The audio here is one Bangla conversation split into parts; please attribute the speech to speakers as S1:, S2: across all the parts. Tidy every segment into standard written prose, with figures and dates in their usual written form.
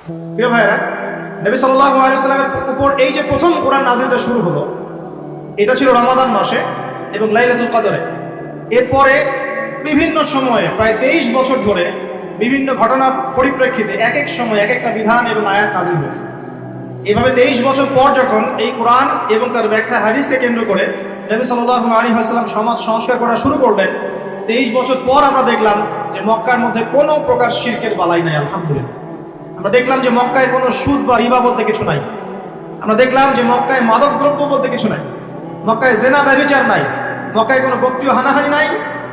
S1: প্রিয় ভাইরা, নবী সাল্লাল্লাহু আলাইহি ওয়াসাল্লামের উপর এই যে প্রথম কোরআন নাযিলটা শুরু হলো, এটা ছিল রমাদান মাসে এবং লাইলাতুল কদরে। এরপরে বিভিন্ন সময়ে প্রায় 23 বছর ধরে বিভিন্ন ঘটনার পরিপ্রেক্ষিতে এক এক সময় এক একটা বিধান এবং আয়াত নাযিল হয়েছে। এভাবে 23 বছর পর যখন এই কোরআন এবং তার ব্যাখ্যা হাদিসকে কেন্দ্র করে নবী সাল্লাল্লাহু আলাইহি ওয়াসাল্লাম সমাজ সংস্কার করা শুরু করলেন, 23 বছর পর আমরা দেখলাম যে মক্কার মধ্যে কোনো প্রকার শিরকের বালাই নাই। আলহামদুলিল্লাহ, আমরা দেখলাম যে মক্কায় কোনো সুদ বা রিবা বলতে কিছু নাই। আমরা দেখলাম যে মক্কায় মাদক দ্রব্য বলতে কিছু নাই, মক্কায় জেনা ব্যভিচার নাই, মক্কায় কোনো গোত্রীয় হানাহানি নাই,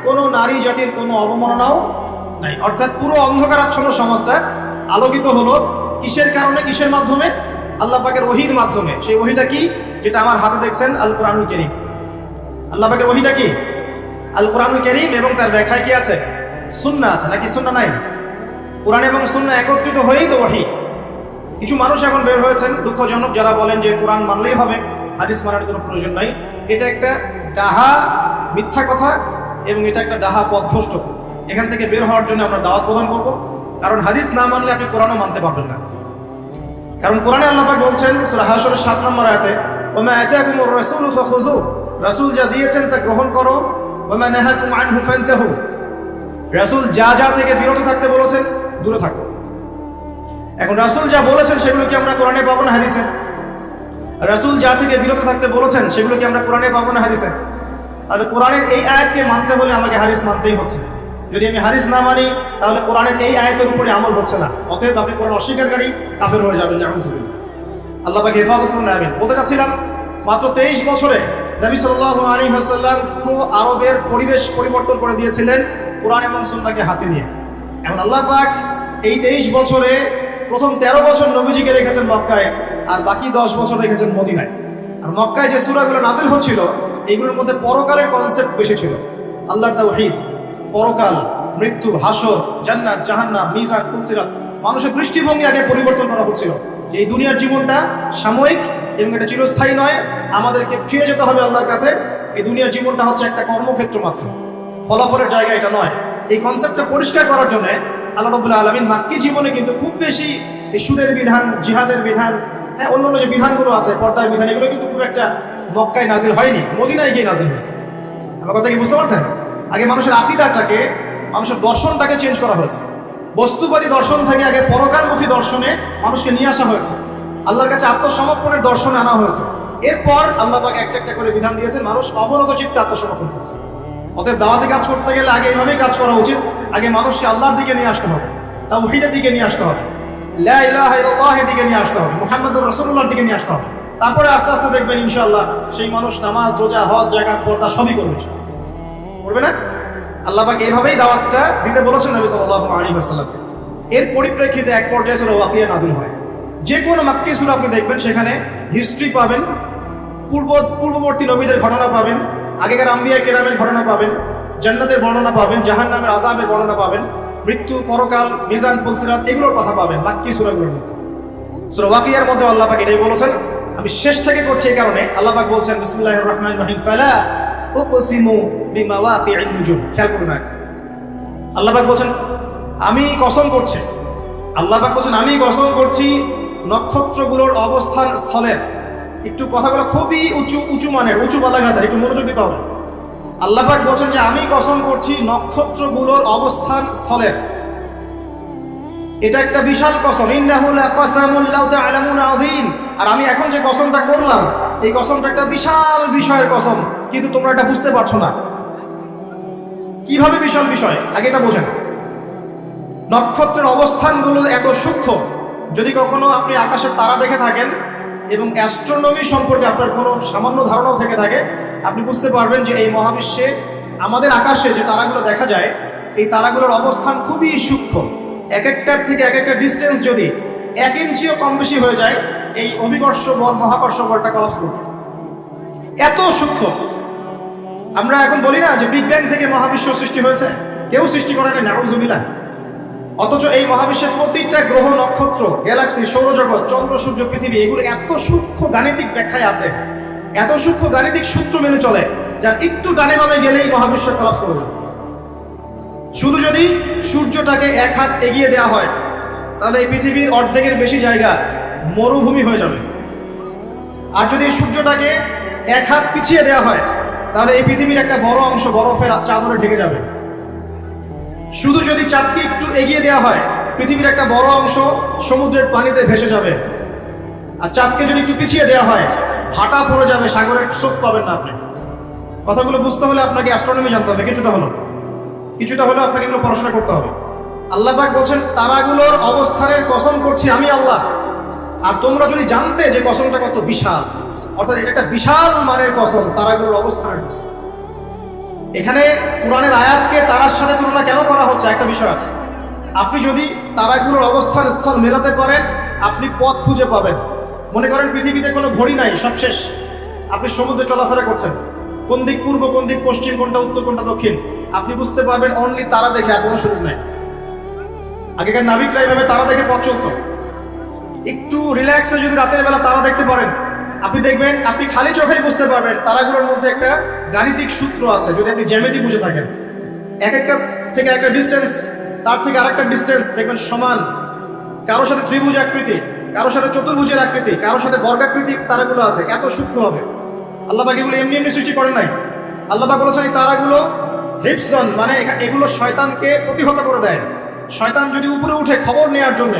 S1: কোনো নারী জাতির কোনো অবমাননাও নাই। অর্থাৎ পুরো অন্ধকারাচ্ছন্ন সমাজটা আলোকিত হলো কিসের কারণে, কিসের মাধ্যমে? আল্লাহ পাকের ওহীর মাধ্যমে। সেই ওহীটা কি? যেটা আমার হাতে দেখছেন, আল কোরআনুল কারীম। আল্লাহ পাকের ওহীটা কি? আল কোরআনুল কারীম, এবং তার ব্যাখ্যায় কি আছে? সুন্নাহ আছে, নাকি সুন্নাহ নাই? কোরআন এবং সুন্নাহ একত্রিত হয়েই তো ওহী। কিছু মানুষ এখন বের হয়েছেন দুঃখজনক, যারা বলেন যে কোরআন মানলেই হবে, হাদিস মানার কোনো প্রয়োজন নাই। এটা একটা ডাহা মিথ্যা কথা এবং এটা একটা ডাহা পথভ্রষ্ট। এখান থেকে বের হওয়ার জন্য আমরা দাওয়াত প্রদান করব, কারণ হাদিস না মানলে আপনি কোরআনও মানতে পারবেন না। কারণ কোরআনে আল্লাহ পাক বলছেন সূরা হাশরের 7 নম্বর আয়াতে, ওয়া আতাকুমুর রাসূলু ফাখুযু, রাসূল যা দিয়েছেন তা গ্রহণ করো, ওয়া মা নাহাকুম আনহু ফান্তাহু, রাসূল যা যা থেকে বিরত থাকতে বলেছেন দূরে থাকো। এখন রাসূল যা বলেছেন সেগুলো কি আমরা কোরআনে পাবো না হাদিসে? রাসূল যা থেকে বিরত থাকতে বলেছেন সেগুলো কি আমরা কোরআনে পাবো না হাদিসে? তাহলে কোরআনের এই আয়াতকে মানতে হলে আমাকে হাদিস মানতেই হচ্ছে। যদি আমি হাদিস না মানি তাহলে কোরআনের এই আয়াতের উপরে আমল হচ্ছে না। অতএব আপনি কোরআন অস্বীকারী কাফের হয়ে যাবেন। নাউযুবিল্লাহ, আল্লাহ পাক হেফাজত করুন। আমিন। বলতে চাচ্ছিলাম, মাত্র 23 বছরে নবী সাল্লাল্লাহু আলাইহি ওয়াসাল্লাম পুরো আরবের পরিবেশ পরিবর্তন করে দিয়েছিলেন কোরআন এবং সুন্নাহকে হাতে নিয়ে। এখন আল্লাহ পাক এই 23 বছরে প্রথম 13 বছর নবীজিকে রেখেছেন মক্কায়, আর বাকি 10 বছর রেখেছেন মদিনায়। আর মক্কায় যে সূরাগুলো নাযিল হচ্ছিল এইগুলোর মধ্যে পরকালের কনসেপ্ট বেশি ছিল। আল্লাহর তাওহীদ, পরকাল, মৃত্যু, হাসর, জান্নাত, জাহান্নাম, মিজান, পুলসিরাত, মানুষের দৃষ্টিভঙ্গি আগে পরিবর্তন করা হচ্ছিল। যে এই দুনিয়ার জীবনটা সাময়িক এবং এটা চিরস্থায়ী নয়, আমাদেরকে ফিরে যেতে হবে আল্লাহর কাছে। এই দুনিয়ার জীবনটা হচ্ছে একটা কর্মক্ষেত্র মাত্র, ফলাফলের জায়গা এটা নয়। এই কনসেপ্টটা পরিষ্কার করার জন্য আল্লাহ রাব্বুল আলামিন মাক্কি জীবনে কিন্তু খুব বেশি এই সুদের বিধান, জিহাদের বিধান, অন্যান্য যে বিধানগুলো আছে, পর্দার বিধান, এগুলো কিন্তু খুব একটা মক্কায় নাজিল হয়নি, মদিনায় গিয়ে নাজিল হয়েছে। আমার কথা কি বুঝতে পারছেন? আগে মানুষের আকীদাটাকে, মানুষের দর্শনটাকে চেঞ্জ করা হয়েছে। বস্তুবাদী দর্শন থেকে আগে পরকালমুখী দর্শনে মানুষকে নিয়ে আসা হয়েছে, আল্লাহর কাছে আত্মসমর্পণের দর্শনে আনা হয়েছে। এরপর আল্লাহ পাক একটা একটা করে বিধান দিয়েছেন, মানুষ অবনত চিত্তে আত্মসমর্পণ করেছে। অতএব দাওয়াতি কাজ করতে গেলে আগে এইভাবেই কাজ করা উচিত। আগে মানুষকে আল্লাহর দিকে নিয়ে আসতে হবে, তাওহীদের দিকে নিয়ে আসতে হবে, লা ইলাহা ইল্লাল্লাহের দিকে নিয়ে আসতে হবে, মুহাম্মদুর রাসূলুল্লাহর দিকে নিয়ে আসতে হবে। তারপরে আস্তে আস্তে দেখবেন ইনশাআল্লাহ সেই মানুষ নামাজ, রোজা, হজ, যাকাত, পর্দা সবই করবে। করবে না? আল্লাহ পাক এইভাবেই দাওয়াতটা দিতে বলেছেন নবী সাল্লাল্লাহু আলাইহি ওয়াসাল্লামকে। এর পরিপ্রেক্ষিতে এক পর্যায়ে সূরা ওয়াকিয়া নাযিল হয়। যে কোনো মাক্কি সূরা আপনি দেখবেন সেখানে হিস্ট্রি পাবেন, পূর্ববর্তী নবীদের ঘটনা পাবেন, আগেকার আম্বিয়া কেরামের ঘটনা পাবেন, জান্নাতের বর্ণনা পাবেন, জাহান্নামের আযাবের বর্ণনা পাবেন, মৃত্যু, পরকাল, মিজান, পুলসিরাত, এগুলোর কথা পাবেন মাক্কি সূরাগুলোর মধ্যে। সূরা ওয়াকিয়ার মধ্যে আল্লাহ পাক এটাই বলেছেন। আমি শেষ থেকে করছি এই কারণে, আল্লাহ পাক বলছেন বিসমিল্লাহির রহমানির রহিম, ফালা উকসিমু বিমাওয়াকি'ন নুজুম। খেয়াল করুন, আল্লাহ পাক বলছেন আমি কসম করছি, আল্লাহ পাক বলছেন আমি কসম করছি নক্ষত্রগুলোর অবস্থান স্থলের। একটু কথাগুলো খুবই উঁচু মানের, উঁচু বালাঘাতের, একটু মনোযোগ দিতে হবে। আল্লাহ পাক বলছেন যে আমি কসম করছি নক্ষত্রগুলোর অবস্থান স্থলের। এটা একটা বিশাল কসম। ইন্নাহু লাকাসামুন লাউ তা'লামুনা আযীম। আর আমি এখন যে কসমটা করলাম, এই কসমটা একটা বিশাল বিষয়ের কসম, কিন্তু তোমরা এটা বুঝতে পারছো না। কিভাবে বিশাল বিষয়? আগে এটা বোঝেন। নক্ষত্রের অবস্থানগুলো এত সূক্ষ্ম, যদি কখনো আপনি আকাশের তারা দেখে থাকেন এবং অ্যাস্ট্রোনমি সম্পর্কে আপনার কোনো সামান্য ধারণাও থেকে থাকে, আপনি বুঝতে পারবেন যে এই মহাবিশ্বে আমাদের আকাশে যে তারাগুলো দেখা যায়, এই তারাগুলোর অবস্থান খুবই সূক্ষ্ম। এক একটার থেকে এক একটা ডিস্টেন্স যদি 1 ইঞ্চিও কম বেশি হয়ে যায়, এই অভিকর্ষ বল, মহাকর্ষ বলটা কলাপস করবে। এত সূক্ষ্ম। আমরা এখন বলি না যে বিগ ব্যাং থেকে মহাবিশ্ব সৃষ্টি হয়েছে, কেউ সৃষ্টি করে না, নাউযুবিল্লাহ। অথচ এই মহাবিশ্বের প্রতিটা গ্রহ, নক্ষত্র, গ্যালাক্সি, সৌরজগৎ, চন্দ্র, সূর্য, পৃথিবী, এগুলো এত সূক্ষ্ম গাণিতিক ব্যাখ্যায় আছে, এত সূক্ষ্ম গাণিতিক সূত্র মেনে চলে, যার একটু ডানে বামে গেলেই মহাবিশ্ব কলাপস করবে। শুধু যদি সূর্যটাকে 1 হাত এগিয়ে দেওয়া হয়, তাহলে এই পৃথিবীর অর্ধেকের বেশি জায়গা মরুভূমি হয়ে যাবে। আর যদি সূর্যটাকে এক হাত পিছিয়ে দেওয়া হয় তাহলে এই পৃথিবীর একটা বড় অংশ বরফের চাদরে ঢেকে যাবে। শুধু যদি চাঁদকে একটু এগিয়ে দেওয়া হয় পৃথিবীর একটা বড় অংশ সমুদ্রের পানিতে ভেসে যাবে। আর চাঁদকে যদি একটু পিছিয়ে দেওয়া হয় ভাটা পড়ে যাবে, সাগরের স্রোত পাবেন না আপনি। কথাগুলো বুঝতে হলে আপনাকে অ্যাস্ট্রোনমি জানতে হবে, কিছুটা হলেও আপনাকে এগুলো পড়াশোনা করতে হবে। আল্লাহ পাক বলছেন তারাগুলোর অবস্থানের কসম করছি আমি আল্লাহ। আর তোমরা যদি জানতে যে কসমটা কত বিশাল, অর্থাৎ এটা একটা বিশাল মানের কসম, তারাগুলোর অবস্থানের কসম। এখানে কোরআনের আয়াতকে তারার সাথে তুলনা কেন করা হচ্ছে একটা বিষয় আছে। আপনি যদি তারাগুলোর অবস্থান স্থল মেলাতে পারেন আপনি পথ খুঁজে পাবেন। মনে করেন পৃথিবীতে কোনো ঘড়ি নাই, সব শেষ, আপনি সমুদ্রে চলাফেরা করছেন, কোন দিক পূর্ব কোন দিক পশ্চিম কোনটা উত্তর কোনটা দক্ষিণ আপনি বুঝতে পারবেন অনলি তারা দেখে, আর কোনো সুযোগ নাই। আগেকার নাবিকরা এইভাবে তারা দেখে পথ চলত। একটু রিল্যাক্সে যদি রাতের বেলা তারা দেখতে পারেন আপনি দেখবেন আপনি খালি চোখেই বুঝতে পারবেন তারাগুলোর মধ্যে একটা গাণিতিক সূত্র আছে। যদি আপনি জ্যামিতি বুঝে থাকেন, এক একটা থেকে একটা ডিস্টেন্স, তার থেকে আরেকটা ডিস্টেন্স দেখবেন সমান। কারোর সাথে ত্রিভুজ আকৃতি, কারোর সাথে চতুর্ভুজের আকৃতি, কারোর সাথে বর্গাকৃতি তারাগুলো আছে, এত সূক্ষ্ম হবে। আল্লাহ পাক এগুলো এমনি এমনি সৃষ্টি করেন নাই। আল্লাহ পাক বলেছেন এই তারাগুলো হিফজন, মানে এগুলো শয়তানকে প্রতিহত করে দেয়। শয়তান যদি উপরে উঠে খবর নেওয়ার জন্য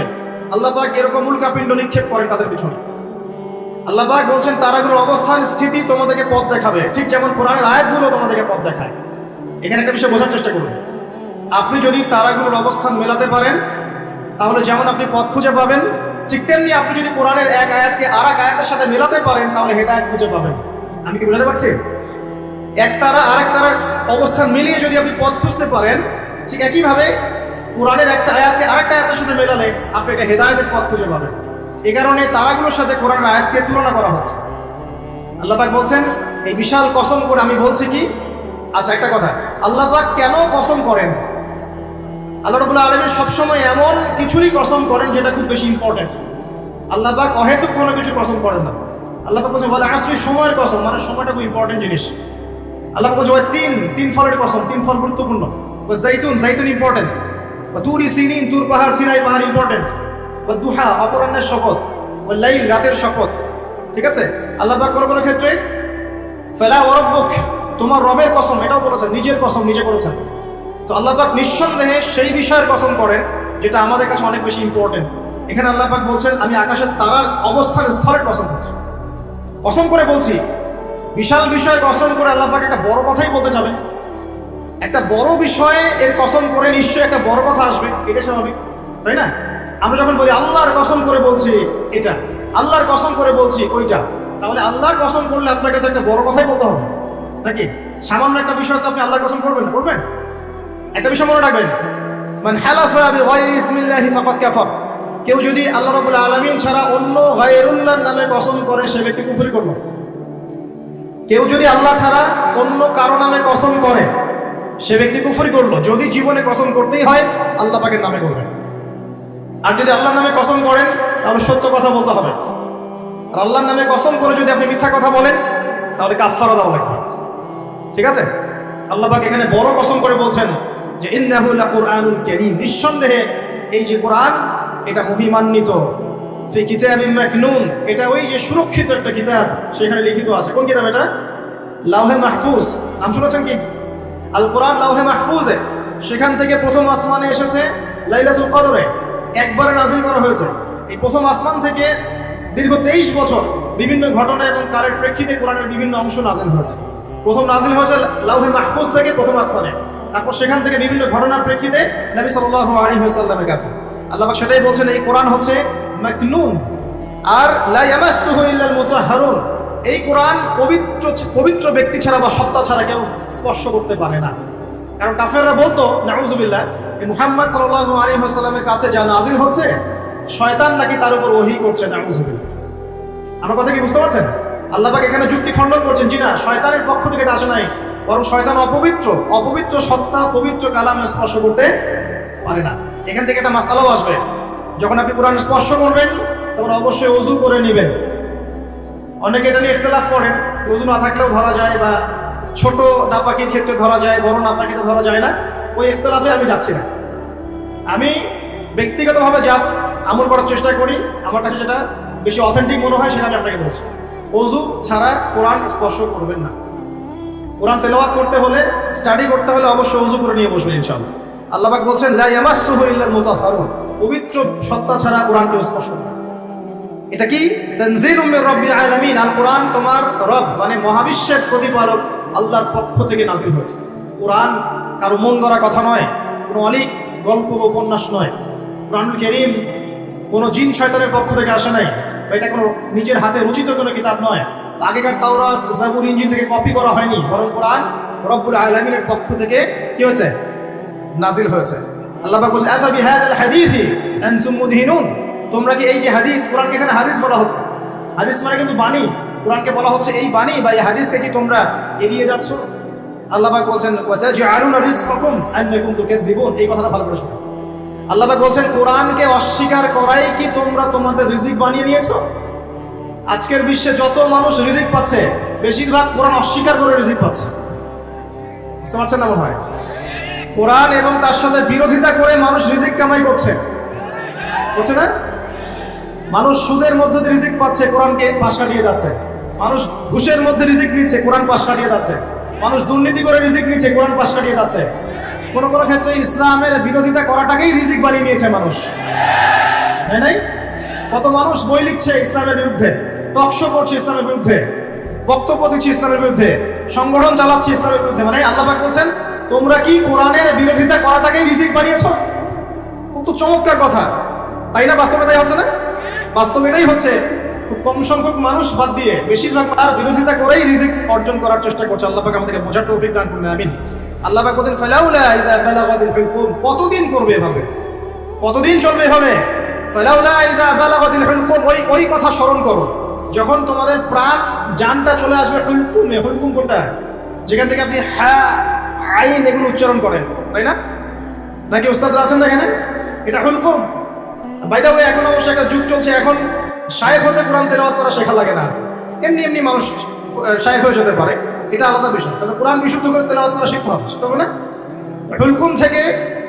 S1: আল্লাহ পাক এরকম উল্কাপিণ্ড নিক্ষেপ করেন তাদের পিছনে। আল্লাহ পাক বলছেন তারাগুলোর অবস্থান স্থিতি তোমাদেরকে পথ দেখাবে, ঠিক যেমন কোরআনের আয়াতগুলো তোমাদেরকে পথ দেখায়। এখানে একটা বিষয় বোঝার চেষ্টা করুন। আপনি যদি তারাগুলোর অবস্থান মেলাতে পারেন তাহলে যেমন আপনি পথ খুঁজে পাবেন, ঠিক তেমনি আপনি যদি কোরআনের এক আয়াতকে আর এক আয়াতের সাথে মেলাতে পারেন তাহলে হেদায়েত খুঁজে পাবেন। আমি কি বোঝাতে পারছি? এক তারা আরেক তারার অবস্থান মিলিয়ে যদি আপনি পথ খুঁজতে পারেন, ঠিক একইভাবে কোরআনের একটা আয়াতকে আরেকটা আয়াতের সাথে মেলালে আপনি একটা হেদায়েতের পথ খুঁজে পাবেন। এই কারণে তারাগুলোর সাথে কোরআনের আয়াতকে তুলনা করা হচ্ছে। আল্লাহ পাক বলছেন এই বিশাল কসম করে আমি বলছি কি। আচ্ছা একটা কথা, আল্লাহ পাক কেন কসম করেন? আল্লাহ রাব্বুল আলামিন সবসময় এমন কিছুরই কসম করেন যেটা খুব বেশি ইম্পর্টেন্ট। আল্লাহ পাক অহেতুক কোনো কিছু কসম করেন না। আল্লাহ পাক বলছেন বলে আসলে সময়ের কসম, মানে সময়টা খুব ইম্পর্টেন্ট জিনিস। আল্লাহ পাক বলছে তিন ফলের কসম, তিন ফল গুরুত্বপূর্ণ। জাইতুন ইম্পর্টেন্ট, তুরি সিনিন, তুর পাহাড়, সিনাই পাহাড় ইম্পর্টেন্ট। দুহা অপরাহ্নের শপথ, লাইল রাতের শপথ। ঠিক আছে, আল্লাহ পাক কোনো ক্ষেত্রে ফালা ওয়া রাব্বুক তোমার রবের কসম এটাও বলেছেন, নিজের কসম নিজে করেছেন। তো আল্লাহ পাক নিঃসন্দেহে সেই বিষয়ের কসম করেন যেটা আমাদের কাছে অনেক বেশি ইম্পর্টেন্ট। এখানে আল্লাহ পাক বলছেন আমি আকাশের তারার অবস্থান স্থলের কসম করছি, কসম করে বলছি। বিশাল বিষয়ের কসম করে আল্লাহ পাক একটা বড় কথাই বলতে যাবেন। একটা বড় বিষয়ে এর কসম করে নিশ্চয়ই একটা বড় কথা আসবে, এটা স্বাভাবিক, তাই না? আমরা যখন বলি আল্লাহর কসম করে বলছি এটা, আল্লাহর কসম করে বলছি ওইটা, তাহলে আল্লাহর কসম করলে আপনাকে তো একটা বড় কথাই বলতে হবে নাকি? সামান্য একটা বিষয় তো আপনি আল্লাহর কসম করবেন না, করবেন? একটা বিষয় মনে রাখবেন, মান হালাফা বিগাইরি ইসমিল্লাহি ফাকাদ কাফার। কেউ যদি আল্লাহ রাব্বুল আলামিন ছাড়া অন্য গায়রুল্লাহর নামে কসম করে সে ব্যক্তি কুফর করলো। কেউ যদি আল্লাহ ছাড়া অন্য কারো নামে কসম করে সে ব্যক্তি কুফর করলো। যদি জীবনে কসম করতেই হয় আল্লাহ পাকের নামে করবেন। আর যদি আল্লাহর নামে কসম করেন তাহলে সত্য কথা বলতে হবে। আর আল্লাহর নামে কসম করে যদি আপনি মিথ্যা কথা বলেন তাহলে কাফারা দেওয়া লাগবে। ঠিক আছে, আল্লাহ পাক এখানে বড় কসম করে বলছেন যে ইন্নাহু লাকুরআনুন কারীম, নিঃসন্দেহে এই যে কোরআন এটা মহিমান্বিত। ফি কিতাবিম মাকনুন, এটা ওই যে সুরক্ষিত একটা কিতাব, সেখানে লিখিত আছে। কোন কিতাব এটা? লাওহে মাহফুজ। নাম শুনেছেন কি? আল কোরআন লাওহে মাহফুজে, সেখান থেকে প্রথম আসমানে এসেছে লাইলাতুল কদরে, একবারে নাজিল করা হয়েছে। এই প্রথম আসমান থেকে দীর্ঘ 23 বছর বিভিন্ন ঘটনা এবং কারের প্রেক্ষিতে কোরআনের বিভিন্ন অংশ নাজিল হয়েছে। প্রথম নাজিল হয়েছে লাওহে মাহফুজ থেকে প্রথম আসমানে, তারপর সেখান থেকে বিভিন্ন ঘটনার প্রেক্ষিতে নবী সাল্লাল্লাহু আলাইহি ওয়াসাল্লামের কাছে। আল্লাহ পাক সেটাই বলছেন এই কোরআন হচ্ছে মাকনুন আর লা ইয়ামাসসুহু ইল্লাল মুতাহহারুন। এই কোরআন পবিত্র ব্যক্তি ছাড়া বা সত্তা ছাড়া কেউ স্পর্শ করতে পারে না। কারণ কাফেররা বলতো নাউযুবিল্লাহ মুহাম্মদ সাল্লাল্লাহু আলাইহি ওয়াসাল্লামের কাছে যা নাজিল হচ্ছে শয়তান নাকি তার উপর ওহী করছে, নাউযুবিল্লাহ। আমার কথা কি বুঝতে পারছেন? আল্লাহ পাক এখানে যুক্তি খণ্ডন করছেন, জি না, শয়তানের পক্ষ থেকে এটা আসে নাই, বরং শয়তান অপবিত্র সত্তা পবিত্র কালামে স্পর্শ করতে পারে না। এখান থেকে একটা মাসআলাও আসবে, যখন আপনি কোরআন স্পর্শ করবেন তখন অবশ্যই ওযু করে নেবেন। অনেকে এটা নিয়ে ইখতিলাফ করেন, ওযু না থাকলেও ধরা যায় বা ছোট নাপাকির ক্ষেত্রে ধরা যায়, বড় নাপাকিতে ধরা যায় না। ওই ইখতিলাফে আমি যাচ্ছি না। আমি ব্যক্তিগতভাবে যা আমল করার চেষ্টা করি, আমার কাছে যেটা বেশি অথেন্টিক মনে হয় সেটা আমি আপনাকে বলছি। ওযু ছাড়া কোরআন স্পর্শ করবেন না। কোরআন তেলাওয়াত করতে হলে, স্টাডি করতে হলে অবশ্যই ওযু করে নিয়ে বসবেন ইনশাআল্লাহ। আল্লাহ পাক বলছেন লা ইয়ামাসসুহু ইল্লাল মুতাহহারুন, পবিত্র সত্তা ছাড়া কোরআনকে স্পর্শ করবে। এটা কি? তানজিলুম মির রাব্বিল আলামিন, আল কোরআন তোমার রব মানে মহাবিশ্বের প্রতিপালক আল্লাহর পক্ষ থেকে নাযিল হয়েছে। কোরআন কারো মন গড়া কথা নয়, কোনো অলিক গল্প বা উপন্যাস নয়। কোরআনুল কারীম কোনো জিন শয়তানের পক্ষ থেকে আসে নাই, বা এটা কোনো নিজের হাতে রচিত কোনো কিতাব নয়। আগেকার তাওরাত, জাবুর, ইনজিল থেকে কপি করা হয়নি, বরং কোরআন রব্বুল আলামিনের পক্ষ থেকে কি হয়েছে? নাজিল হয়েছে। আল্লাহ পাক বলেন আফা বিহাদাল হাদিসি আনতুম মুদহিনুন, তোমরা কি এই যে হাদিস, কোরআনকে এখানে হাদিস বলা হচ্ছে, হাদিস মানে কিন্তু বাণী, কোরআনকে বলা হচ্ছে এই বাণী বা এই হাদিসকে কি তোমরা এড়িয়ে যাচ্ছ? আল্লাহ পাক বলেন ওয়া তাজআলুনা রিজকাকুম আন্নাকুম তুকাযযিবুন, এই কথাটা ভালো করে শুনুন। আল্লাহ পাক বলেন কোরআনকে অস্বীকার করাই কি তোমরা তোমাদের রিজিক বানিয়ে নিয়েছো? আজকের বিশ্বে যত মানুষ রিজিক পাচ্ছে, বেশিরভাগ কোরআন অস্বীকার করে রিজিক পাচ্ছে। বুঝতে পারছেন না মনে হয়? কোরআন এবং তার সাথে বিরোধিতা করে মানুষ রিজিক কামাই করছে না? মানুষ সুদের মধ্যে রিজিক পাচ্ছে, কোরআনকে পাশ কাটিয়ে যাচ্ছে। মানুষ ঘুষের মধ্যে রিজিক নিচ্ছে, কোরআন পাশ কাটিয়ে যাচ্ছে। মানুষ দুর্নীতি করে রিজিক নিচ্ছে, কোরআন পাশ কাটিয়ে যাচ্ছে। কোনো কোনো ক্ষেত্রে ইসলামের বিরোধিতা করাটাকেই রিজিক বানিয়ে নিয়েছে মানুষ, তাই নাই? কত মানুষ বই লিখছে ইসলামের বিরুদ্ধে, টকশো করছে ইসলামের বিরুদ্ধে, বক্তব্য দিচ্ছে ইসলামের বিরুদ্ধে, সংগঠন চালাচ্ছে ইসলামের বিরুদ্ধে। মানে আল্লাহ পাক বলছেন তোমরা কি কোরআনের বিরোধিতা করাটাকেই রিজিক বানিয়েছো? কত চমৎকার কথা, তাই না? বাস্তবে তাই হচ্ছে না? বাস্তবে এটাই হচ্ছে। খুব কম সংখ্যক মানুষ বাদ দিয়ে বেশিরভাগ তার বিরোধিতা করেই রিজিক অর্জন করার চেষ্টা করছে। আল্লাহ পাক আমাদেরকে বোঝার তৌফিক দান করুন, আমিন। আল্লাহ পাক বলেন ফালাউলা ইযা বালাগাতিল হুলকুম, কতদিন করবে এভাবে, কতদিন চলবে এভাবে? ফালাউলা ইযা বালাগাতিল হুলকুম, ওই কথা স্মরণ করো যখন তোমাদের প্রাণ জানটা চলে আসবে। হুলকুমে, হুলকুম কোনটা? যেখান থেকে আপনি হা আইন এগুলো উচ্চারণ করেন, তাই না? নাকি ওস্তাদরা আছেন না এখানে? এটা হুলকুম। বাই দ্য ওয়ে, এখন অবশ্য একটা যুগ চলছে, এখন শায়েখ হতে কোরআন তেলাওয়াত করা শেখা লাগে না, এমনি এমনি মানুষ শায়েখ হয়ে যেতে পারে, এটা আলাদা বিষয়। তবে কোরআন বিশুদ্ধ করে তেলাওয়াত করা শিখতে হবে না? হুলকুম থেকে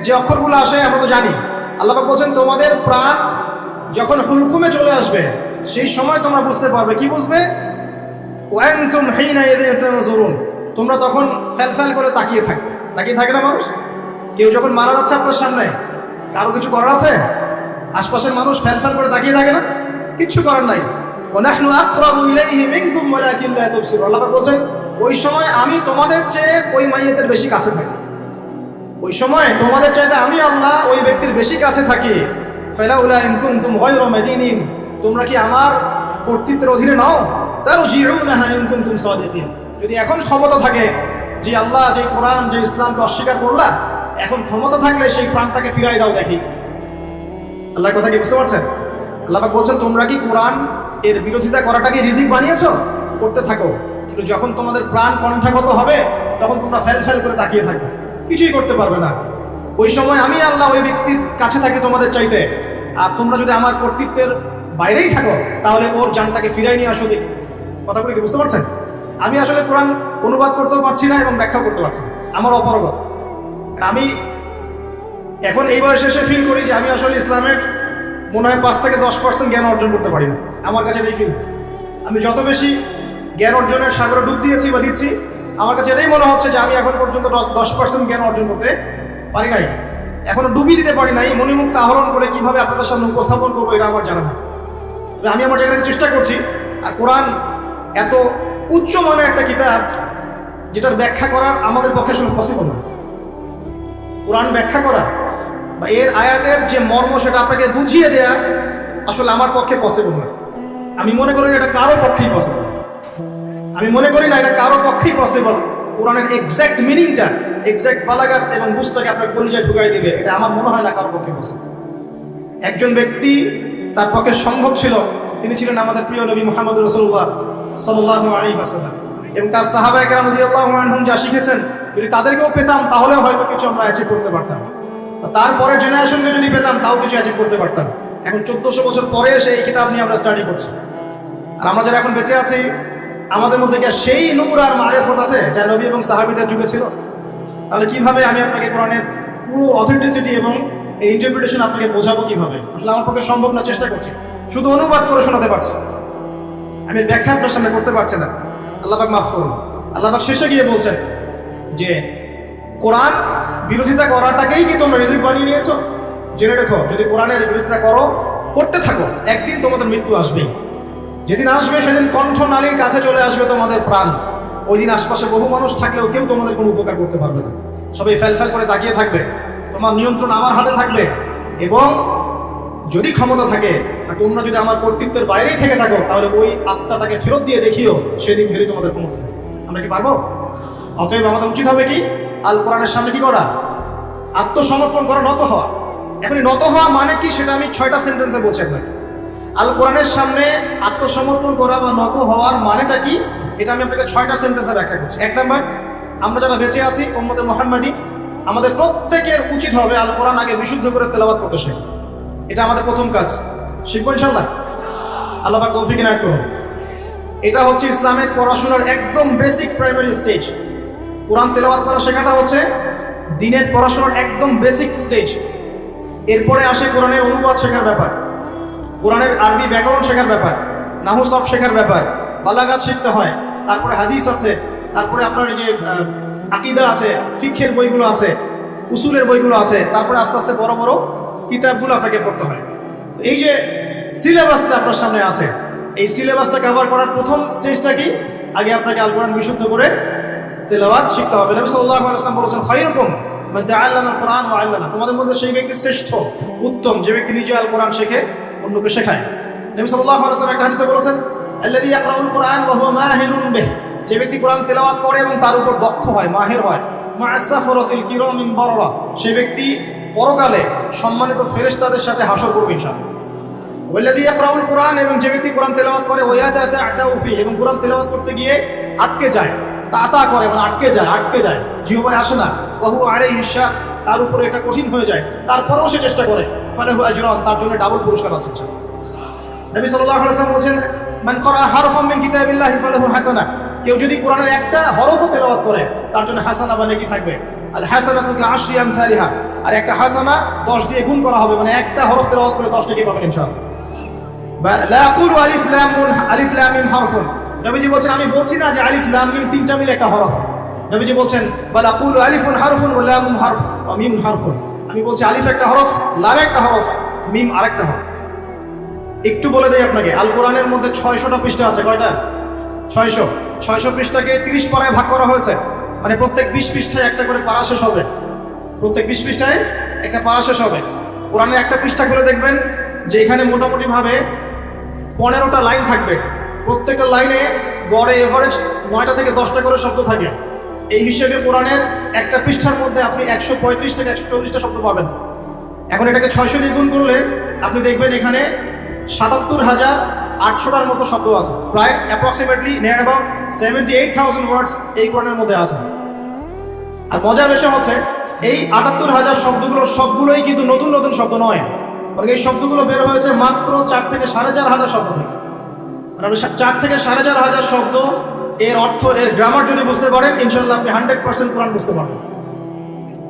S1: যে অক্ষরগুলো আসে আমরা তো জানি। আল্লাহ পাক বলছেন তোমাদের প্রাণ যখন হুলকুমে চলে আসবে, সেই সময় তোমরা বুঝতে পারবে। কি বুঝবে? ওয়ানতুম হিনা ইযিন তানজুরুন, তোমরা তখন ফেলফেল করে তাকিয়ে থাকে না মানুষ? কেউ যখন মারা যাচ্ছে আপনার সামনে, কারো কিছু করার আছে? আশপাশের মানুষ ফেলফেল করে তাকিয়ে থাকে না? কিচ্ছু করার নাই। ওয়া নাহনু আকরাবু ইলাইহি মিনকুম ওয়ালাকিন লা তুবসিরুন, আল্লাহ পাক বলছেন ওই সময় আমি তোমাদের চেয়ে ওই মাইয়াতের বেশি কাছে থাকি। ওই সময় তোমাদের চাইতে আমি আল্লাহ ওই ব্যক্তির বেশি কাছে থাকি। ফালাউলা ইন কুনতুম গায়রা মাদিনিন, তোমরা কি আমার কর্তৃত্বের অধীনে নাও? তারজিউনাহা ইন কুনতুম সাদিকিন, যদি এখন ক্ষমতা থাকে যে আল্লাহ, যে কোরআন, যে ইসলামকে অস্বীকার করলা, এখন ক্ষমতা থাকলে সেই প্রাণটাকে ফিরাই দাও দেখি। আল্লাহর কথা কি বুঝতে পারছেন? আল্লাহ পাক বলছেন তোমরা কি কোরআন এর বিরোধিতা করাটাকে রিজিক বানিয়েছো? করতে থাকো, কিন্তু যখন তোমাদের প্রাণ কণ্ঠাগত হবে তখন তোমরা ফেল করে তাকিয়ে থাকবে, কিছুই করতে পারবে না। ওই সময় আমি আল্লাহ ওই ব্যক্তির কাছে থাকি তোমাদের চাইতে, আর তোমরা যদি আমার কর্তৃত্বের বাইরেই থাকো তাহলে ওর জানটাকে ফিরাই নিয়ে আসো দেখি। কথাগুলো কি বুঝতে পারছেন? আমি আসলে কোরআন অনুবাদ করতেও পারছি না এবং ব্যাখ্যা করতে পারছি না, আমার অপারগতা। আমি এখন এই বয়সে এসে ফিল করি যে আমি আসলে ইসলামের মনে হয় 5 থেকে 10% জ্ঞান অর্জন করতে পারি না। আমার কাছে এটাই ফিল। আমি যত বেশি জ্ঞান অর্জনের সাগরে ডুব দিয়েছি বা দিচ্ছি, আমার কাছে এটাই মনে হচ্ছে যে আমি এখন পর্যন্ত 10% জ্ঞান অর্জন করতে পারি নাই, এখনো ডুবি দিতে পারি নাই। মণিমুক্ত আহরণ করে কিভাবে আপনাদের সামনে উপস্থাপন করবো এটা আমার জানা নেই, তবে আমি আমার জায়গা থেকে চেষ্টা করছি। আর কোরআন এত উচ্চ মানের একটা কিতাব যেটার ব্যাখ্যা করার আমাদের পক্ষে আসলে পসিবল না। কোরআন ব্যাখ্যা করা বা এর আয়াতের যে মর্ম সেটা আপনাকে বুঝিয়ে দেয়া আসলে আমার পক্ষে পসিবল না। আমি মনে করি এটা কারো পক্ষেই পসিবল, আমি মনে করি না এটা কারো পক্ষেই পসিবল। কোরআনের এক্সাক্ট মিনিংটা, এক্সাক্ট বালাগাত এবং বুঝটাকে আপনার পরিচয় ঢুকাই দিবে, এটা আমার মনে হয় না কারো পক্ষে পসিবল। একজন ব্যক্তি তার পক্ষে সম্ভব ছিল, তিনি ছিলেন আমাদের প্রিয় নবী মুহাম্মদ রাসূলুল্লাহ সাল্লাল্লাহু আলাইহি ওয়াসাল্লাম এবং তার সাহাবায়ে কেরাম রাদিয়াল্লাহু আনহুম যা শিখেছেন, যদি তাদেরকেও পেতাম তাহলে হয়তো কিছু আমরা অ্যাচিভ করতে পারতাম, তারপরে জেনারেশনকে যদি পেতাম তাও কিছু অ্যাচিভ করতে পারতাম। এখন 1400 বছর পরে এসে এই কিতাব নিয়ে আমরা স্টাডি করছি, আর আমরা যারা এখন বেঁচে আছি আমাদের মধ্যে কি সেই নূর আর মারিফত আছে যা নবী এবং সাহাবীদের যুগে ছিল? তাহলে কিভাবে আমি আপনাকে কোরআনের পুরো অথেন্টিসিটি এবং এই ইন্টারপ্রিটেশন আপনাকে বোঝাবো কিভাবে? আসলে আমার পক্ষে সম্ভব না, চেষ্টা করছি, শুধু অনুবাদ করে শোনাতে পারছি, আমি ব্যাখ্যা আপনার সামনে করতে পারছি না। আল্লাহ পাক মাফ করুন। আল্লাহ পাক শেষে গিয়ে বলছেন যে কোরআন বিরোধিতা করাটাকেই কি তোমরা রিজিক বানিয়ে নিয়েছো? জেনে রেখো, যদি কোরআনের বিরোধিতা করতে থাকো, একদিন তোমাদের মৃত্যু আসবেই। যেদিন আসবে সেদিন কণ্ঠ নালীর কাছে চলে আসবে তোমাদের প্রাণ। ওই দিন আশপাশে বহু মানুষ থাকলেও কেউ তোমাদের কোনো উপকার করতে পারবে না, সবাই ফ্যাল করে তাকিয়ে থাকবে। তোমার নিয়ন্ত্রণ আমার হাতে থাকবে, এবং যদি ক্ষমতা থাকে আর তোমরা যদি আমার কর্তৃত্বের বাইরেই থেকে থাকো, তাহলে ওই আত্মাটাকে ফেরত দিয়ে দেখিও সেদিন ধরে তোমাদের ক্ষমতা থাকে। আমরা কি পারবো? অতএব আমাদের উচিত হবে কি? আল কোরআনের সামনে কি করা? আত্মসমর্পণ করা, নত হওয়া। এখন নত হওয়া মানে কি সেটা আমি 6টা সেন্টেন্সে বলছি আপনাকে। আল কোরআনের সামনে আত্মসমর্পণ করা বা নত হওয়ার মানেটা কি, এটা আমি আপনাকে 6টা সেন্টেন্সে ব্যাখ্যা করছি। 1 নাম্বার, আমরা যারা বেঁচে আছি উম্মতে মুহাম্মাদি, আমাদের প্রত্যেকের উচিত হবে আল কোরআন আগে বিশুদ্ধ করে তেলাওয়াত করতে শেখা। এটা আমাদের প্রথম কাজ। শিখবো ইনশাআল্লাহ, আল্লাহ পাক তৌফিক ইনায়াত করুন। এটা হচ্ছে ইসলামের পড়াশোনার একদম বেসিক প্রাইমারি স্টেজ। কোরআন তেলাওয়াত করা শেখাটা হচ্ছে দিনের পড়াশোনার একদম বেসিক স্টেজ। এরপরে আসে কোরআনের অনুবাদ শেখার ব্যাপার, কোরআনের আরবি ব্যাকরণ শেখার ব্যাপার, নাহু সরফ শেখার ব্যাপার, বালাগাত শিখতে হয়, তারপরে হাদিস আছে, তারপরে আপনার যে আকীদা আছে, ফিকহের বইগুলো আছে, উসুলের বইগুলো আছে, তারপরে আস্তে আস্তে বড় বড় কিতাবগুলো আপনাকে পড়তে হয়। তো এই যে সিলেবাসটা আপনার সামনে আছে, এই সিলেবাসটা কভার করার প্রথম স্টেজটা কি? আগে আপনাকে আল কোরআন বিশুদ্ধ করে তেলাওয়াত শিখতে হবে। নবী সাল্লাল্লাহু আলাইহি ওয়াসাল্লাম বলেছেন, খায়রুকুম মান তাআল্লামা আল কোরআন ওয়া আল্লামা, তোমাদের মধ্যে সেই ব্যক্তি শ্রেষ্ঠ, উত্তম যে ব্যক্তি নিজে আল কোরআন শেখে অন্যকে শেখায়। নবী সাল্লাল্লাহু আলাইহি ওয়াসাল্লাম একটা হাদিসে বলেছেন, আল্লাযী ইয়াকরাউল কোরআন ওয়া হুয়া মাহিরুন বিহি, যে ব্যক্তি কোরআন তেলাওয়াত করে এবং তার উপর দক্ষ হয়, মাহির হয়, মা'আস সাফরাতিল কিরামিন বাররা, সেই ব্যক্তি পরকালে সম্মানিত ফেরেশতাদের সাথে হাসর করবে ইনশাআল্লাহ। ওয়াল্লাযী ইয়াকরাউল কোরআন, এবং যে ব্যক্তি কোরআন তেলাওয়াত করে ওয়া ইয়াতাআতাউ ফি, এবং কোরআন তেলাওয়াত করতে গিয়ে আটকে যায়, তাতা করে মানে আটকে যায়, জিহ্বায় আসে না, ওয়া হুয়া আলাইহি শাক, তার উপরে এটা কঠিন হয়ে যায়, তারপরেও সে চেষ্টা করে, ফালাহু আজরান, তার জন্য ডাবল পুরস্কার আছে। নবী সাল্লাল্লাহু আলাইহি ওয়াসাল্লাম বলেন, মান ক্বারা হারফাম মিন কিতাবিল্লাহি ফালাহু হাসানাহ, কেউ যদি কোরআনের একটা হরফও তেলাওয়াত করে তার জন্য হাসানা বা নেকি থাকবে। আল হাসানাতু কা'আশরি আমসালিহা, আর একটা হাসানা 10 দিয়ে গুণ করা হবে, মানে একটা হরফ তেলাওয়াত করে 10 নেকি পাবেন ইনশাআল্লাহ। লা আকুলু আলিফ লাম মিম হারফুন, নবীজি বলেন আমি বলছি না যে আলিফ লাম মিম তিনটা মিলে একটা হরফ। নবীজি বলেন বাল আকুলু আলিফুন হারফুন ওয়া লামুন হারফ ওয়া মিম হারফুন, আমি বলছি আলিফ একটা হরফ, লাম একটা হরফ, মিম আরেকটা হরফ। একটু বলে দেই আপনাকে, আল কোরআনের মধ্যে 600টা পৃষ্ঠা আছে। কয়টা? 600 পৃষ্ঠাকে 30 পারায় ভাগ করা হয়েছে, মানে প্রত্যেক 20 পৃষ্ঠায় একটা করে পারা শেষ হবে, প্রত্যেক 20 পৃষ্ঠায় একটা পারা শেষ হবে। কোরআনের একটা পৃষ্ঠা খুলে দেখবেন যে এখানে মোটামুটি ভাবে 15টা লাইন থাকবে, প্রত্যেকটা লাইনে গড়ে এভারেজ 9টা থেকে 10টা করে শব্দ থাকে। এই হিসেবে কোরআনের একটা পৃষ্ঠার মধ্যে আপনি 135 থেকে 140টা শব্দ পাবেন। এখন এটাকে 600 দিয়ে গুণ করলে আপনি দেখবেন এখানে 77,800টার মতো শব্দ আছে, প্রায় অ্যাপ্রক্সিমেটলি নিয়ার অ্যাবাউট 78,000 ওয়ার্ডস এই কোরআনের মধ্যে আছে। আর মজার বিষয় হচ্ছে এই 78,000 শব্দগুলো সবগুলোই কিন্তু নতুন নতুন শব্দ নয়, কারণ এই শব্দগুলো বের হয়েছে মাত্র 4 থেকে 4,500 শব্দ থেকে। মানে 4 থেকে 4,500 শব্দ, এর অর্থ, এর গ্রামার যদি বুঝতে পারেন ইনশাআল্লাহ আপনি 100% কোরআন বুঝতে পারবেন।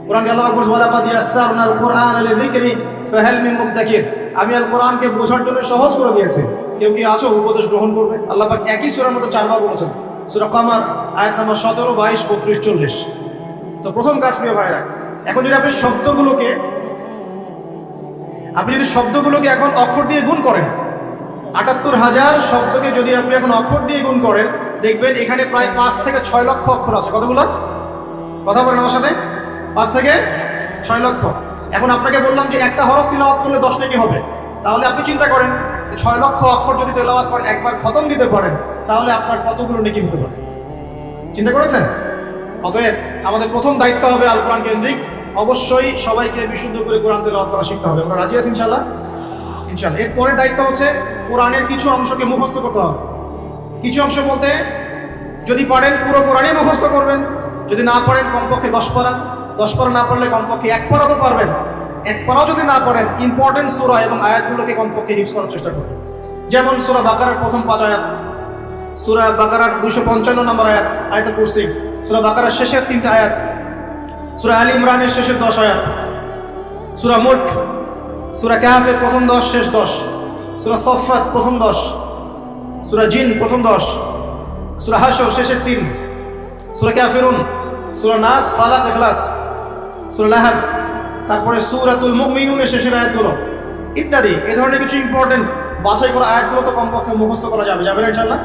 S1: কোরআন আল্লাহ পাক বলেন, ওয়ালাকাদ ইয়াসসারনাল কুরআনা লিযিকরি ফাহাল মিন মুদ্দাকির, আমি আল কোরআনকে বোঝার জন্য সহজ করে দিয়েছি, কেউ কি আছো উপদেশ গ্রহণ করবে? আল্লাহ পাক একই সূরার মধ্যে 4 বার বলেছেন, সূরা কামার আয়াত নাম্বার 17, 22, 32, 40। তো প্রথম কাজ প্রিয় ভাইরা, এখন যদি আপনি শব্দগুলোকে এখন অক্ষর দিয়ে গুণ করেন, 78,000 শব্দকে যদি আপনি এখন অক্ষর দিয়ে গুণ করেন, দেখবেন এখানে প্রায় 5 থেকে 6 লক্ষ অক্ষর আছে। কতগুলো? কথা বলেন আমার সাথে, 5 থেকে 6 লক্ষ। এখন আপনাকে বললাম যে একটা হরফ তিলাওয়াত করলে 10 নেকি হবে, তাহলে আপনি চিন্তা করেন 6 লক্ষ অক্ষর যদি তেলাওয়াত করেন, একবার খতম দিতে পারেন, তাহলে আপনার কতগুলো নেকি হতে পারে? চিন্তা করেছেন? অতএব আমাদের প্রথম দায়িত্ব হবে আল কোরআন কেন্দ্রিক, অবশ্যই সবাইকে বিশুদ্ধ করে কোরআন তেলাওয়াত করা শিখতে হবে। আমরা রাজি আছি ইনশাআল্লাহ? ইনশাআল্লাহ। এরপরের দায়িত্ব হচ্ছে কোরআনের কিছু অংশকে মুখস্থ করতে হবে। কিছু অংশ বলতে যদি পারেন পুরো কোরআনই মুখস্থ করবেন, যদি না পারেন কমপক্ষে 10 পারা, 10 পারা না পারলে কমপক্ষে 1 পারা তো পারবেন। 1 পারাও যদি না পারেন ইম্পর্টেন্ট সূরা এবং আয়াতগুলোকে কমপক্ষে হিফজ করার চেষ্টা করবেন। যেমন সূরা বাকারার প্রথম 5 আয়াত, সূরা বাকারার 255 নম্বর আয়াত, আয়াতুল কুরসি, সূরা বাকারার শেষের 3টা আয়াত, সূরা আলী ইমরানের শেষের 10 আয়াত, সূরা মুলক, সূরা কাহফের প্রথম 10 শেষ 10, সূরা সফফাত প্রথম 10, সূরা জিন প্রথম 10, সূরা হাশর শেষের 3, সূরা কাফিরুন, সূরা নাস, ফালাক, ইখলাস, সূরা লাহাব, তারপরে সূরাতুল মুমিনুনের শেষের আয়াতগুলো ইত্যাদি। এই ধরনের কিছু ইম্পর্টেন্ট বাছাই করা আয়াতগুলো তো কমপক্ষে মুখস্থ করা যাবে না ইনশাআল্লাহ?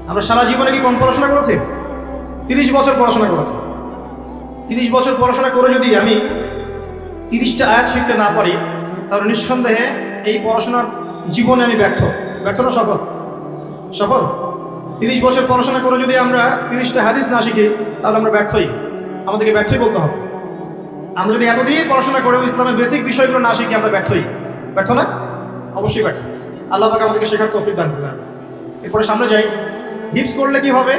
S1: আমরা সারা জীবনে কি কম পড়াশোনা করেছি? 30 বছর পড়াশোনা করেছি। 30 বছর পড়াশোনা করে যদি আমি 30টা আয়াত শিখতে না পারি, তাহলে নিঃসন্দেহে এই পড়াশোনার জীবনে আমি ব্যর্থ না সফল? সফল। 30 বছর পড়াশোনা করে যদি আমরা 30টা হাদিস না শিখি, তাহলে আমরা ব্যর্থই। আমাদেরকে ব্যর্থই বলতে হবে। আমরা যদি এতদিন পড়াশোনা করেও ইসলামের বেসিক বিষয়গুলো না শিখি, আমরা ব্যর্থই। ব্যর্থ না? অবশ্যই ব্যর্থ। আল্লাহ পাক আমাদেরকে শেখার তৌফিক দান করবেন। এরপরে সামনে যাই। হিফজ করলে কি হবে?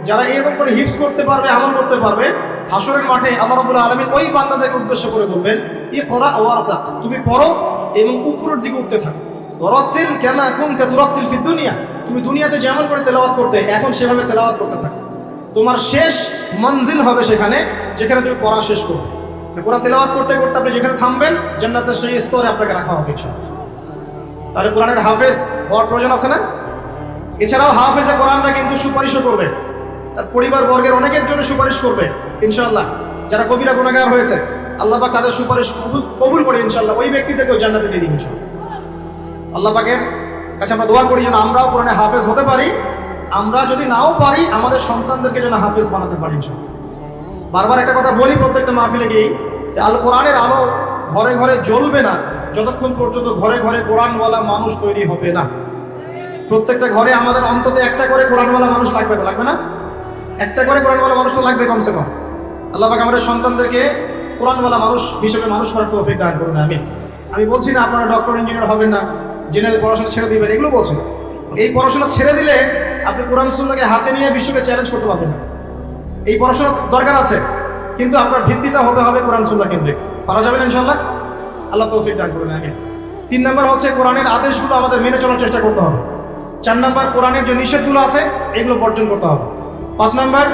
S1: যারা এরকম করে হিফজ করতে পারবে, আমল করতে পারবে, হাসরের মাঠে আল্লাহ রাব্বুল আলামিন ওই বান্দাদেরকে উদ্দেশ্য করে বলবেন, ইকরা ওয়ারতাক, তুমি পড়ো এবং উপরের দিকে উঠতে থাকো। ওয়ারাতিল কামা কুনতা তুরাতিল ফিদ দুনিয়া, তুমি দুনিয়াতে যেমন করে তেলাওয়াত করতে, এখন সেভাবে তেলাওয়াত করতে থাকো। তোমার শেষ মঞ্জিল হবে সেখানে, যেখানে তুমি পড়া শেষ করবে। কোরআন তেলাওয়াত করতে করতে আপনি যেখানে থামবেন, জান্নাতের সেই স্তরে আপনাকে রাখা হবে ইনশাআল্লাহ। তাহলে কোরআনের হাফেজ হওয়ার প্রয়োজন আছে না? এছাড়াও হাফেজে কোরআনরা কিন্তু সুপারিশও করবে, তার পরিবার বর্গের অনেকের জন্য সুপারিশ করবে ইনশাআল্লাহ। যারা কবিরা গুনাহগার হয়েছে, আল্লাহ পাক তাদের সুপারিশ কবুল করে ইনশাআল্লাহ ওই ব্যক্তিদেরকেও জান্নাতে দিয়ে দিন ইনশাআল্লাহ। আল্লাহ পাকের কাছে আমরা দোয়া করি যেন আমরাও কোরআনে হাফেজ হতে পারি। আমরা যদি নাও পারি, আমাদের সন্তানদেরকে যেন হাফেজ বানাতে পারি ইনশাআল্লাহ। বারবার একটা কথা বলি প্রত্যেকটা মাহফিলে গিয়ে, যে আল কোরআনের আলো ঘরে ঘরে জ্বলবে না যতক্ষণ পর্যন্ত ঘরে ঘরে কোরআনওয়ালা মানুষ তৈরি হবে না। প্রত্যেকটা ঘরে আমাদের অন্তত একটা করে কোরআনওয়ালা মানুষ লাগবে, তো লাগবে না? একটা করে কোরআনওয়ালা মানুষ তো লাগবে কমসে কম। আল্লাহ পাক আমাদের সন্তানদেরকে কোরআনওয়ালা মানুষ হিসেবে মানুষ করার তৌফিক দান করুন। আমি বলছি না আপনারা ডক্টর ইঞ্জিনিয়ার হবেন না, জেনারেল পড়াশোনা ছেড়ে দিবেন, এগুলো বলছি না। এই পড়াশোনা ছেড়ে দিলে আপনি কোরআন সুন্নাহকে হাতে নিয়ে বিশ্বকে চ্যালেঞ্জ করতে পারবেন না। এই পড়াশোনা দরকার আছে, কিন্তু আপনার ভিত্তিটা হতে হবে কোরআন সুন্নাহ কেন্দ্রিক। পারা যাবে না ইনশাআল্লাহ? আল্লাহ তৌফিক দান করুন। 3 নম্বর হচ্ছে কোরআনের আদেশগুলো আমাদের মেনে চলার চেষ্টা করতে হবে। 4 নম্বর কোরআনের যে নিষেধগুলো আছে এগুলো বর্জন করতে হবে। 5 নম্বর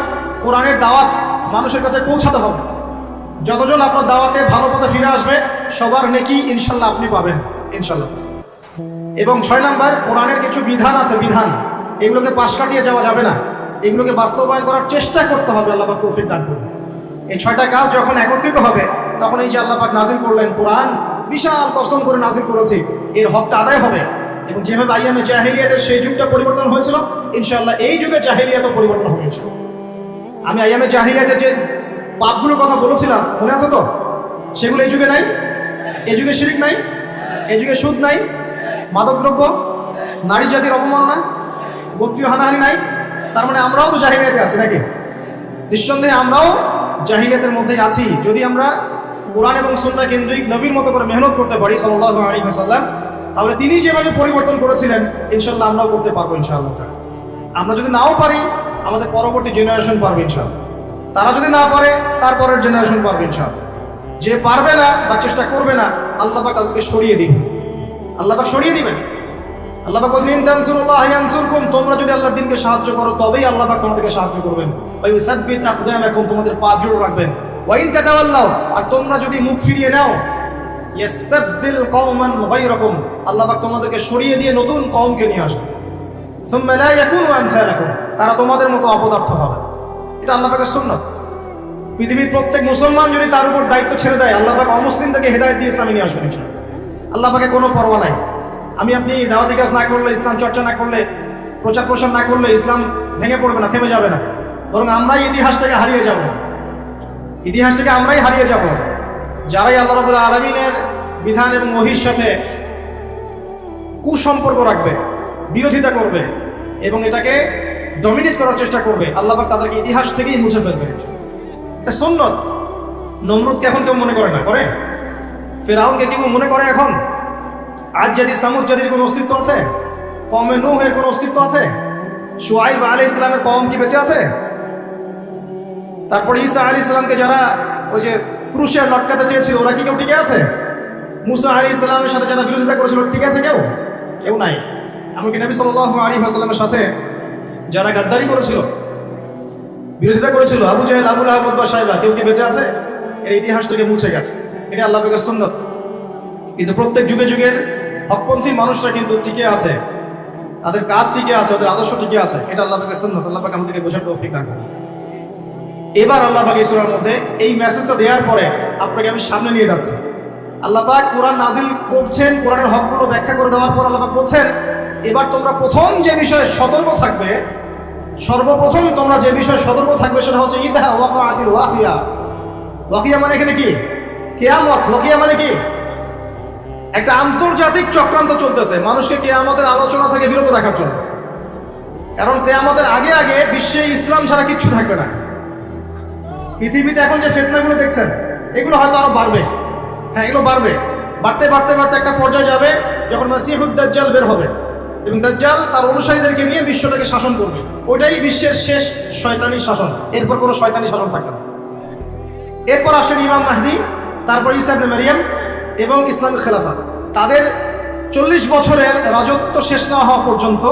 S1: কোরআনের দাওয়াত মানুষের কাছে পৌঁছাতে হবে। যতজন আপনার দাওয়াতে ভালো পথে ফিরে আসবে, সবার নেকি ইনশাআল্লাহ আপনি পাবেন ইনশাআল্লাহ। এবং 6 নম্বর কোরআনের কিছু বিধান আছে, বিধান এগুলোকে পাশ কাটিয়ে যাওয়া যাবে না, এগুলোকে বাস্তবায়ন করার চেষ্টা করতে হবে। আল্লাহ পাক তৌফিক দান করুন। এই 6টা কাজ যখন একত্রিত হবে, তখন এই যে আল্লাহ পাক নাজিল করলেন কোরআন, বিশাল কসম করে নাজিল করেছি, এর হকটা আদায় হবে। এবং যেভাবে আইয়ামে জাহিলিয়াতের সেই যুগটা পরিবর্তন হয়েছিল, ইনশাআল্লাহ এই যুগে জাহিলিয়াতও পরিবর্তন হবে ইনশাআল্লাহ। আমি আইয়ামে জাহিলিয়াতের যে পাপগুলোর কথা বলেছিলাম, মনে আছে তো? সেগুলো এই যুগে নাই। এই যুগে শিরক নাই, এই যুগে সুদ নাই, মাদকদ্রব্য, নারী জাতির অপমাননা, গোত্রীয় হানাহানি নাই। তার মানে আমরাও তো জাহিলিয়াতে আছি নাকি? নিঃসন্দেহে আমরাও জাহিলিয়াতের মধ্যেই আছি। যদি আমরা কোরআন এবং সুন্নাহ কেন্দ্রিক নবীর মতো করে মেহনত করতে পারি সাল্লাল্লাহু আলাইহি ওয়াসাল্লাম, তাহলে তিনি যেভাবে পরিবর্তন করেছিলেন ইনশাআল্লাহ আমরাও করতে পারবো ইনশাআল্লাহ। আমরা যদি নাও পারি, আমাদের পরবর্তী জেনারেশন পারবে ইনশাআল্লাহ। তারা যদি না পারে, তারপরের জেনারেশন পারবে ইনশাআল্লাহ। যে পারবে না বা চেষ্টা করবে না, আল্লাহ পাক তাদেরকে সরিয়ে দিবেন। আল্লাহ পাক সরিয়ে দিবেন। আল্লাহ পাক বলেন, ইন তানসুরুল্লাহ ইয়ানসুরকুম, তোমরা যদি আল্লাহর দ্বীনকে সাহায্য করো, তবেই আল্লাহ পাক তোমাদেরকে সাহায্য করবেন। ওয়া ইউসাব্বিত আকদামাকুম, তোমাদের পা দৃঢ় রাখবেন। ওয়া ইন তাতাওয়াল্লাউ, আর তোমরা যদি মুখ ফিরিয়ে নাও, ইয়াস্তাবদিল কওমান গায়রাকুম, আল্লাহ পাক তোমাদেরকে সরিয়ে দিয়ে নতুন কওমকে নিয়ে আসবে। সুম্মা লা ইয়াকুনু আমসালাকুম, তারা তোমাদের মতো অপদার্থ হবে। এটা আল্লাহ পাকের সুন্নাত। পৃথিবীর প্রত্যেক মুসলমান যদি তার উপর দায়িত্ব ছেড়ে দেয়, আল্লাহ পাক অমুসলিমদেরকে হেদায়েত দিয়ে ইসলামে নিয়ে আসবেন ইনশাআল্লাহ। আল্লাহ পাকের কোনো পরোয়া নাই। আমি আপনি দাওয়াতি কাজ না করলে, ইসলাম চর্চা না করলে, প্রচার প্রসার না করলে ইসলাম ভেঙে পড়বে না, থেমে যাবে না। বরং আমরাই ইতিহাস থেকে হারিয়ে যাব। ইতিহাস থেকে আমরাই হারিয়ে যাব। যারাই আল্লাহ রাব্বুল আলামিনের বিধান এবং ওহীর সাথে কুসম্পর্ক রাখবে, বিরোধিতা করবে এবং এটাকে ডমিনেট করার চেষ্টা করবে, আল্লাহ পাক তাদেরকে ইতিহাস থেকেই মুছে ফেলবে। এটা সুন্নাত। নমরুদকে এখন কেউ মনে করে না, করে? ফিরআউনকে কেউ মনে করে এখন? আজ যদি সামুদ জাতির কোনো অস্তিত্ব আছে? কওমে নূহের কোনো অস্তিত্ব আছে? শুআইব আলাইহিস সালামের কওম কি বেঁচে আছে? তারপরে ঈসা আলাইহিস সালামকে যারা ওই যে ক্রুশে লটকাতে চেয়েছিল, ওরা কি কেউ টিকে আছে? মুসা আলাইহিস সালামের সাথে যারা বিরোধিতা করেছিল, টিকে আছে কেউ? কেউ নাই। এমনকি নবী সাল্লাল্লাহু আলাইহি ওয়াসাল্লামের সাথে যারা গাদ্দারি করেছিল, বিরোধিতা করেছিল, আবু জাহেল, আবু লাহাব, উতবা, শাইবা, কেউ কি বেঁচে আছে? এর ইতিহাস থেকে মুছে গেছে। এটা আল্লাহ পাকের সুন্নত। কিন্তু প্রত্যেক যুগে যুগের হকপন্থী মানুষরা কিন্তু টিকে আছে, তাদের কাজ টিকে আছে, তাদের আদর্শ টিকে আছে। এটা আল্লাহ পাকের সুন্নত। আল্লাহ পাক আমাদেরকে বোঝার তৌফিক দান করুন। এবার আল্লাহ পাক এই সূরার মধ্যে এই মেসেজটা দেওয়ার পরে আপনাকে আমি সামনে নিয়ে যাচ্ছি। আল্লাহ পাক কোরআন নাজিল করছেন, কোরআনের হকগুলো ব্যাখ্যা করে দেওয়ার পর আল্লাহ পাক বলছেন, এবার তোমরা প্রথম যে বিষয়ে সতর্ক থাকবে, সর্বপ্রথম তোমরা যে বিষয়ে সতর্ক থাকবে সেটা হচ্ছে ইযা ওয়াকাআতিল ওয়াকিয়া। ওয়াকিয়া মানে এখানে কি? কিয়ামত। ওয়াকিয়া মানে কি? একটা আন্তর্জাতিক চক্রান্ত চলতেছে মানুষকে কিয়ামতের আলোচনা থেকে বিরত রাখার জন্য। কারণ কিয়ামতের আগে আগে বিশ্বে ইসলাম ছাড়া কিচ্ছু থাকবে না। পৃথিবীতে এখন যে ফিতনাগুলো দেখছেন এগুলো হয়তো আরো বাড়বে। হ্যাঁ, এগুলো বাড়বে, বাড়তে বাড়তে বাড়তে একটা পর্যায়ে যাবে যখন মাসিহুদ দাজ্জাল বের হবে এবং দাজ্জাল তার অনুসারীদেরকে নিয়ে বিশ্বটাকে শাসন করবে। ওইটাই বিশ্বের শেষ শয়তানি শাসন। এরপর কোনো শয়তানি শাসন থাকবে না। এরপর আসেন ইমাম মাহদি, তারপর ঈসা ইবনে মারইয়াম এবং ইসলামিক খেলাফা। তাদের 40 বছরের রাজত্ব শেষ না হওয়া পর্যন্ত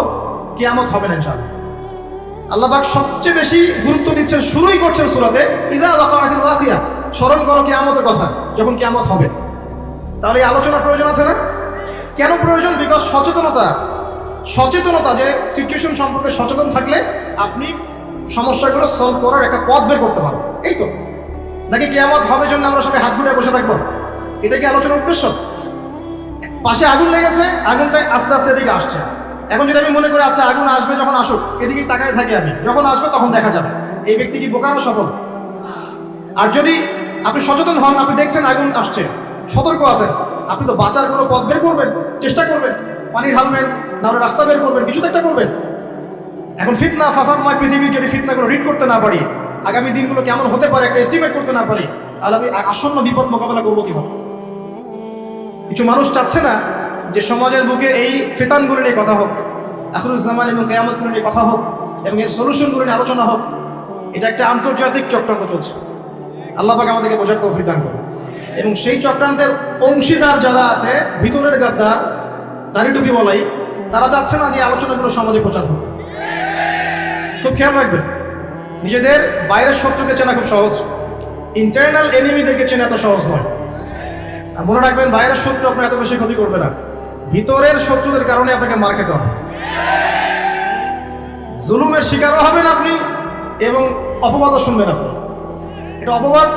S1: কিয়ামত হবে না ইনশাআল্লাহ। আল্লাহ পাক সবচেয়ে বেশি গুরুত্ব দিচ্ছেন, শুরুই করছেন সূরাতে ইযা ওয়াকাআতিল ওয়াকিয়া। স্মরণ করো কিয়ামতের কথা, যখন কিয়ামত হবে। তাহলে এই আলোচনার প্রয়োজন আছে না? কেন প্রয়োজন? বিকজ সচেতনতা, যে সিচুয়েশন সম্পর্কে সচেতন থাকলে আপনি সমস্যাগুলো সলভ করার একটা পথ বের করতে পারবেন। এই তো, নাকি কিয়ামত হবে জন্য আমরা সবাই হাত ঘুরে বসে থাকবো? এটা কি আলোচনার উদ্দেশ্য? পাশে আগুন লেগেছে, আগুনটা আস্তে আস্তে এদিকে আসছে। এখন যদি আমি মনে করি আচ্ছা আগুন আসবে, যখন আসুক এদিকে তাকায় থাকি আমি, যখন আসবে তখন দেখা যাবে, এই ব্যক্তি কি বোকা না সফল? আর যদি আপনি সচেতন হন, আপনি দেখছেন আগুন আসছে, সতর্ক আছেন, আপনি তো বাঁচার কোনো পথ বের করবেন, চেষ্টা করবেন, পানি ঢালবেন, না রাস্তা বের করবেন, কিছু তো একটা করবেন। এখন ফিতনা ফাসাদময় পৃথিবী যদি ফিতনাগুলো রিড করতে না পারি, আগামী দিনগুলো কেমন হতে পারে একটা এস্টিমেট করতে না পারি, তাহলে আমি আসন্ন বিপদ মোকাবেলা করবো কিভাবে? কিছু মানুষ চাচ্ছে না যে সমাজের বুকে এই ফিতানগুলো নিয়ে কথা হোক, আখিরুজ্জামান এবং কিয়ামতগুলো নিয়ে কথা হোক এবং এর সলিউশনগুলো নিয়ে আলোচনা হোক। এটা একটা আন্তর্জাতিক চক্রান্ত চলছে। আল্লাহ পাক আমাদেরকে বোঝার তৌফিক দান করুন। এবং সেই চক্রান্তের অংশীদার যারা আছে, ভিতরের গাদ্দার, দাড়ি টুপি বলাই, তারা চাচ্ছে না যে আলোচনাগুলো সমাজে প্রচার হোক। খুব খেয়াল রাখবেন, নিজেদের বাইরের শত্রুকে চেনা খুব সহজ, ইন্টারনাল এনিমিদেরকে চেনা এত সহজ নয়। আর মনে রাখবেন, বাইরের শত্রু আপনার এত বেশি ক্ষতি করবে না, ভিতরের শত্রুদের কারণে আপনাকে মার খেতে হবে। জুলুমের শিকারও হবেন আপনি এবং অপবাদও শুনবেন আপনি। এটা অপবাদ,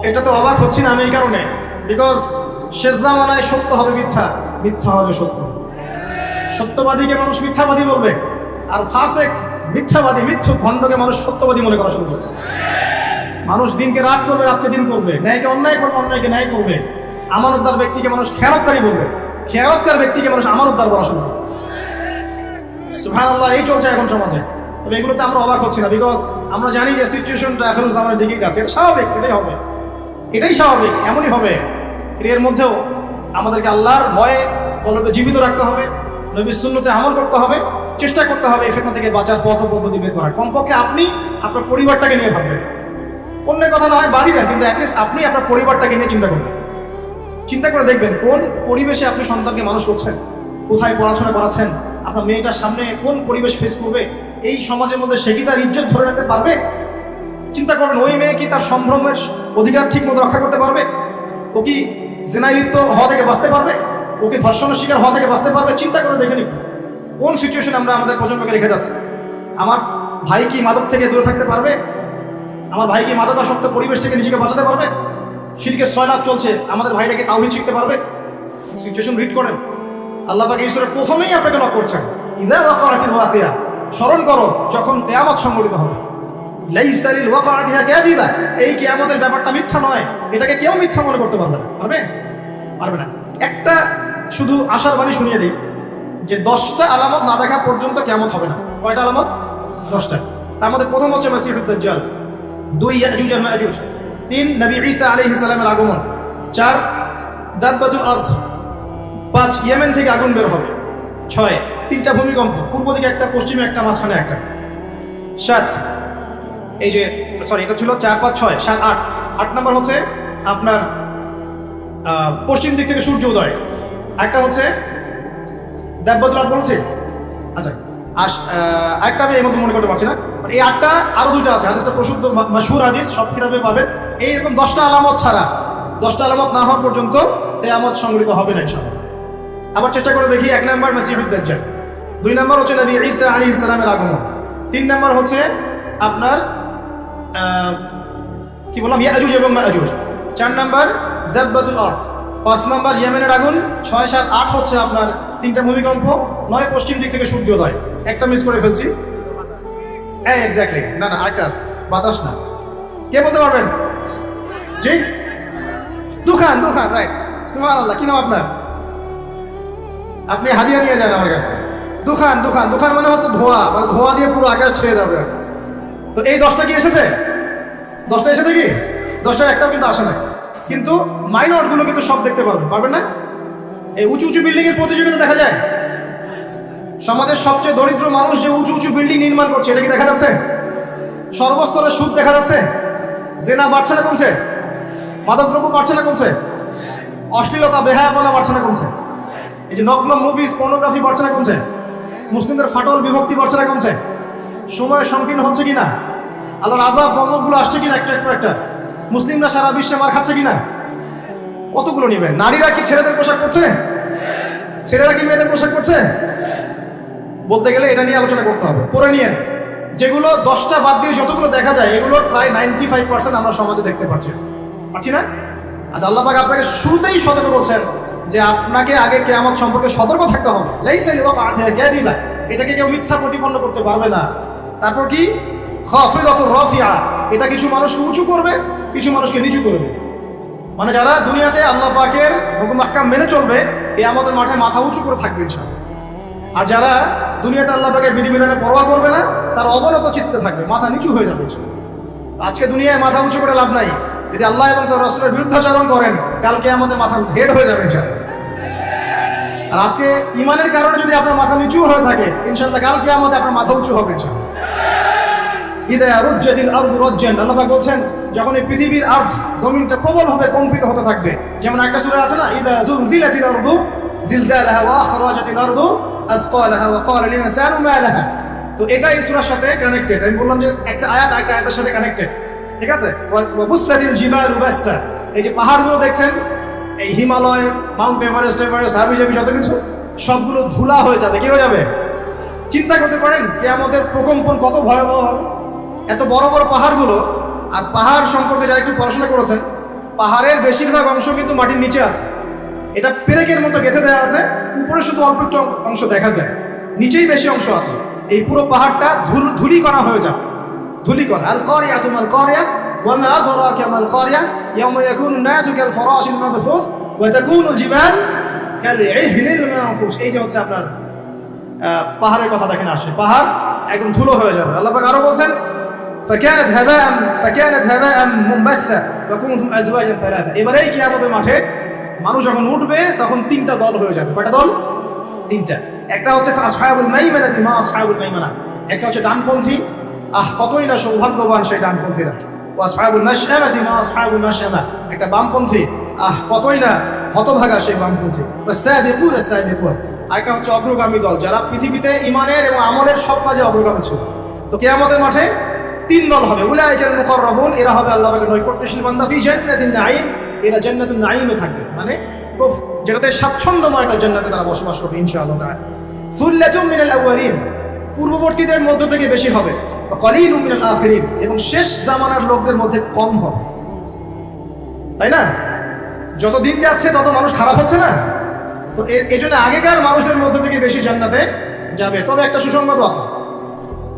S1: এটা তো অবাক হচ্ছি না আমি এই কারণে, বিকজ শেষ জামানায় সত্য হবে মিথ্যা, মিথ্যা হবে সত্য। সত্যবাদীকে মানুষ মিথ্যাবাদী বলবে, আর ফাসেক মিথ্যাবাদী, মিথ্যুক ভণ্ডকে মানুষ সত্যবাদী মনে করা শুরু করবে। মানুষ দিনকে রাত করবে, রাতকে দিন করবে, ন্যায়কে অন্যায় করবে, অন্যায়কে ন্যায় করবে। আমানতদার ব্যক্তিকে মানুষ খেয়ানতকারী বলবে, খেয়ানতকার ব্যক্তিকে মানুষ আমানতদার বলা শুরু করবে। সুবহানাল্লাহ, এই চলছে এখন সমাজে। তবে এগুলোতে আমরা অবাক হচ্ছি না, বিকজ আমরা জানি যে সিচুয়েশনটা আখিরুজ্জামানের দিকেই যাচ্ছে। এটা স্বাভাবিক, এটাই হবে, এটাই স্বাভাবিক, এমনই হবে। এর মধ্যেও আমাদেরকে আল্লাহর ভয়ে কলবে জীবিত রাখতে হবে, নবীর সুন্নতে আমল করতে হবে, চেষ্টা করতে হবে এই ফিতনা থেকে বাঁচার পথ ও পদ্ধতি বের করার। কমপক্ষে আপনি আপনার পরিবারটাকে নিয়ে ভাববেন, অন্যের কথা না হয় বাড়ি দেন, কিন্তু অ্যাটলিস্ট আপনি আপনার পরিবারটাকে নিয়ে চিন্তা করবেন। চিন্তা করে দেখবেন কোন পরিবেশে আপনি সন্তানকে মানুষ করছেন, কোথায় পড়াশোনা করাচ্ছেন, আপনার মেয়েটার সামনে কোন পরিবেশ ফেস করবে, এই সমাজের মধ্যে সে কি তার ইজ্জত ধরে রাখতে পারবে? চিন্তা করবেন, ওই মেয়ে কি তার সম্ভ্রমের অধিকার ঠিক মতো রক্ষা করতে পারবে? ও কি জেনায় লিপ্ত হওয়া থেকে বাঁচতে পারবে? ও কি ধর্ষণের শিকার হওয়া থেকে বাঁচতে পারবে? চিন্তা করে দেখে নিন কোন সিচুয়েশন আমরা আমাদের প্রজন্মকে রেখে যাচ্ছি। আমার ভাই কি মাদক থেকে দূরে থাকতে পারবে? আমার ভাই কি মাদকাসক্ত পরিবেশ থেকে নিজেকে বাঁচাতে পারবে? শিরকের সয়লাভ চলছে, আমাদের ভাইরা কি তাওহীদ শিখতে পারবে? সিচুয়েশন রিড করেন। আল্লাহ পাক এই সূরার প্রথমেই আপনাকে নক করছেন, ইযা ওয়াকাআতিল ওয়াকিয়া। স্মরণ করো যখন কিয়ামত সংঘটিত হবে। লাইসা লিল ওয়াকাআতিহা কাযিবা, এই কিয়ামতের ব্যাপারটা মিথ্যা নয়, এটাকে কেউ মিথ্যা মনে করতে পারবে না। পারবে না। একটা শুধু আশার বাণী শুনিয়ে দিই যে 10টা আলামত না দেখা পর্যন্ত কিয়ামত হবে না। কয়টা আলামত? 10টা। তার মধ্যে প্রথম হচ্ছে মাসিহুদ দাজ্জাল, 2 ইয়াজুজ আর মাজুজ, 3 নবী ঈসা আলাইহিস সালামের আগমন, 4 দাব্বাতুল আরদ, 5 ইয়েমেন থেকে আগুন বের হবে, 6 3টা ভূমিকম্প, পূর্ব দিকে একটা, পশ্চিমে একটা, মাঝখানে একটা, 7 এই যে সরি এটা ছিল 4 5 6 7 8 নম্বর হচ্ছে আপনার পশ্চিম দিক থেকে সূর্য উদয়, একটা হচ্ছে দাব্বাতুল আরদ বলছে। আচ্ছা, আর একটা আমি এই মতো মনে করতে পারছি না, এই 8টা আরো 2টা আছে, হাদিসটা প্রসিদ্ধ মাশহুর হাদিস, সব কিতাবে পাবেন। এইরকম 10টা আলামত ছাড়া 10টা আলামত না হওয়া পর্যন্ত কিয়ামত সংঘটিত হবে না ইনশাআল্লাহ। আবার চেষ্টা করে দেখি। 1 নাম্বার মাসিহুদ দাজ্জাল, 2 নাম্বার হচ্ছে নবী ঈসা আলাইহিস সালামের আগমন, 3 নাম্বার হচ্ছে আপনার কি বললাম ইয়াজুজ এবং মাজুজ, 4 নাম্বার দাব্বাতুল আরদ, 5 নাম্বার ইয়েমেনের আগুন, 6, 7, 8 হচ্ছে আপনার 3টা ভূমিকম্প, 9 পশ্চিম দিক থেকে সূর্যোদয়। একটা মিস করে ফেলছি। এক্স্যাক্টলি, না আরেকটা আছে, বাতাস না। কে বলতে পারবেন? জি, দুখান, রাইট। সুবহানাল্লাহ। কি নাম আপনার? আপনি হাদিয়া নিয়ে যান আমার কাছে। দুখান মানে হচ্ছে ধোঁয়া, মানে ধোঁয়া দিয়ে পুরো আকাশ ছেয়ে যাবে। তো এই 10টা কি এসেছে? 10টা এসেছে কি? 10টার একটাও কিন্তু আসে না। কিন্তু মাইনরগুলো কিন্তু সব দেখতে পারবেন না? এই উঁচু বিল্ডিং এর প্রতিযোগিতা দেখা যায়। সমাজের সবচেয়ে দরিদ্র মানুষ যে উঁচু বিল্ডিং নির্মাণ করছে, এটা কি দেখা যাচ্ছে? সর্বস্তরে সুদ দেখা যাচ্ছে। জেনা বাড়ছে না কমছে? মাদকদ্রব্য বাড়ছে না কমছে? অশ্লীলতা বেহায়াপনা বাড়ছে না কমছে? এই যে নগ্ন মুভিজ, পর্নোগ্রাফি বাড়ছে না কমছে? মুসলিমদের ফাটল বিভক্তি বাড়ছে না কমছে? সময় সংকীর্ণ হচ্ছে কিনা? আল্লাহর আযাব গজবগুলো আসছে কিনা একটা? মুসলিমরা সারা বিশ্বে মার খাচ্ছে কিনা? কতগুলো নিবেন? নারীরা কি ছেলেদের পোশাক পরছে? ছেলেরা কি মেয়েদের পোশাক পরছে? বলতে গেলে এটা নিয়ে আলোচনা করতে হবে। পরে নিয়ে যেগুলো 10টা বাদ দিয়ে যতগুলো দেখা যায়, এগুলোর প্রায় 95% আমরা সমাজে দেখতে পাচ্ছি না? আচ্ছা, আল্লাহ পাক আপনাকে শুরুতেই সতর্ক করছেন যে আপনাকে আগে কিয়ামত সম্পর্কে সতর্ক থাকতে হবে। এটাকে কেউ মিথ্যা প্রতিপন্ন করতে পারবে না। তারপর কি? খাফিদাতুর রাফিআ, এটা কিছু মানুষকে উঁচু করবে, কিছু মানুষকে নিচু করবে। মানে যারা দুনিয়াতে আল্লাহ পাকের হুকুম আহকাম মেনে চলবে, কিয়ামতের মাঠে মাথা উঁচু করে থাকবে ইনশাআল্লাহ। আর যারা দুনিয়াতে আল্লাহ পাকের বিধিবিধানে পরোয়া করবে না, তার অবনত চিত্তে থাকবে, মাথা নিচু হয়ে যাবে। আজকে দুনিয়ায় মাথা উঁচু করে লাভ নাই। যদি আল্লাহ এবং তার রাসূলের বিরুদ্ধাচরণ করেন, কালকে আমাদের মাথা হেড হয়ে যাবে ইনশাআল্লাহ। আর আজকে ঈমানের কারণে যদি আপনার মাথা নিচু হয়ে থাকে, ইনশাআল্লাহ কালকে আমাদের আপনার মাথা উঁচু হবে ইনশাআল্লাহ। ইদা রুজ্জাতিল আরদু রাজ্জান, আল্লাহ পাক বলছেন যখন এই পৃথিবীর আরদ, জমিনটা প্রবলভাবে কম্পিত হতে থাকবে। যেমন একটা সূরা আছে না, ইদা জুলজিলাতিল আরদু জিলজালাহা ওয়া আখরাজাতিল আরদু আসকালাহা ওয়া ক্বালা লিল ইনসানু মা লাহা। তো এটা এই সূরার সাথে কানেক্টেড। আমি বললাম যে একটা আয়াত একটা আয়াতের সাথে কানেক্টেড, ঠিক আছে? ওয়া বুসাতিল জিবালু বাসসা, এই যে পাহাড়গুলো দেখছেন, এই হিমালয়, মাউন্ট এভারেস্ট, হাবিজাবি যত কিছু, সবগুলো ধুলা হয়ে যাবে। কি হয়ে যাবে? চিন্তা করতে পারেন কিয়ামতের প্রকম্পন কত ভয়াবহ হবে। এত বড় বড় পাহাড়গুলো, আর পাহাড় সম্পর্কে যারা একটু পড়াশোনা করেছেন, পাহাড়ের বেশিরভাগ অংশ কিন্তু মাটির নিচে আছে। এটা পেরেকের মতো গেঁথে দেওয়া আছে, উপরে শুধু অল্প একটু অংশ দেখা যায়, নিচেই বেশি অংশ আছে। এই পুরো পাহাড়টা ধূলিকণা হয়ে যাবে। ধূলিকণা। আল কারিয়াতু মাল কারিয়া ওয়া মা আদরাকা মাল কারিয়া ইয়াওমা ইয়াকুনু নাসু কাল ফারাশিল মাবথুস ওয়া তাকুনুল জিবাল কাল ইহনিল মানফুস। এই যে হচ্ছে আপনার পাহাড়ের কথা দেখেন আসে, পাহাড় একদম ধুলো হয়ে যাবে। আল্লাহ পাক আরো বলছেন فكانت هباء منبثا وكنتم ازواجا ثلاثه। এবারে কিয়ামতের মাঠে মানুষ যখন উঠবে তখন 3টা দল হয়ে যাবে। কয়টা দল? 3টা। একটা হচ্ছে আসহাবুল মাইমানাতি মা আসহাবুল মাইমানা, একটা হচ্ছে ডানপন্থী, কতই না সৌভাগ্যবান সেই ডানপন্থীরা। ওয়া আসহাবুল মাশআমাতি মা আসহাবুল মাশআমা, একটা বামপন্থী, কতই না হতভাগা সেই বামপন্থী। ওয়াস সাবিকুন আস-সাবিকুন, আরেকটা হচ্ছে অগ্রগামী দল, যারা পৃথিবীতে ঈমানের এবং আমলের সব কাজে অগ্রগামী ছিল। তো কিয়ামতের মাঠে 3 দল হবে। উলাইকাল মুকাররাবুন, এরা হবে আল্লাহ পাকের নৈকট্যশীল বান্দা। ফি জান্নাতিন নাঈম, এরা জান্নাতুন নাঈমে থাকবে, মানে যেটাতে স্বাচ্ছন্দ্যময় একটা জান্নাতে তারা বসবাস করবে ইনশাআল্লাহ তাআলা। সুল্লাতুম মিনাল আউয়ালিন, পূর্ববর্তীদের মধ্য থেকে বেশি হবে। ওয়া কালিলুম মিনাল আখিরিন, এবং শেষ জামানার লোকদের মধ্যে কম হবে। তাই না? যত দিন যাচ্ছে তত মানুষ খারাপ হচ্ছে না? তো এই জন্য আগেকার মানুষদের মধ্য থেকে বেশি জান্নাতে যাবে। তবে একটা সুসংবাদ আছে,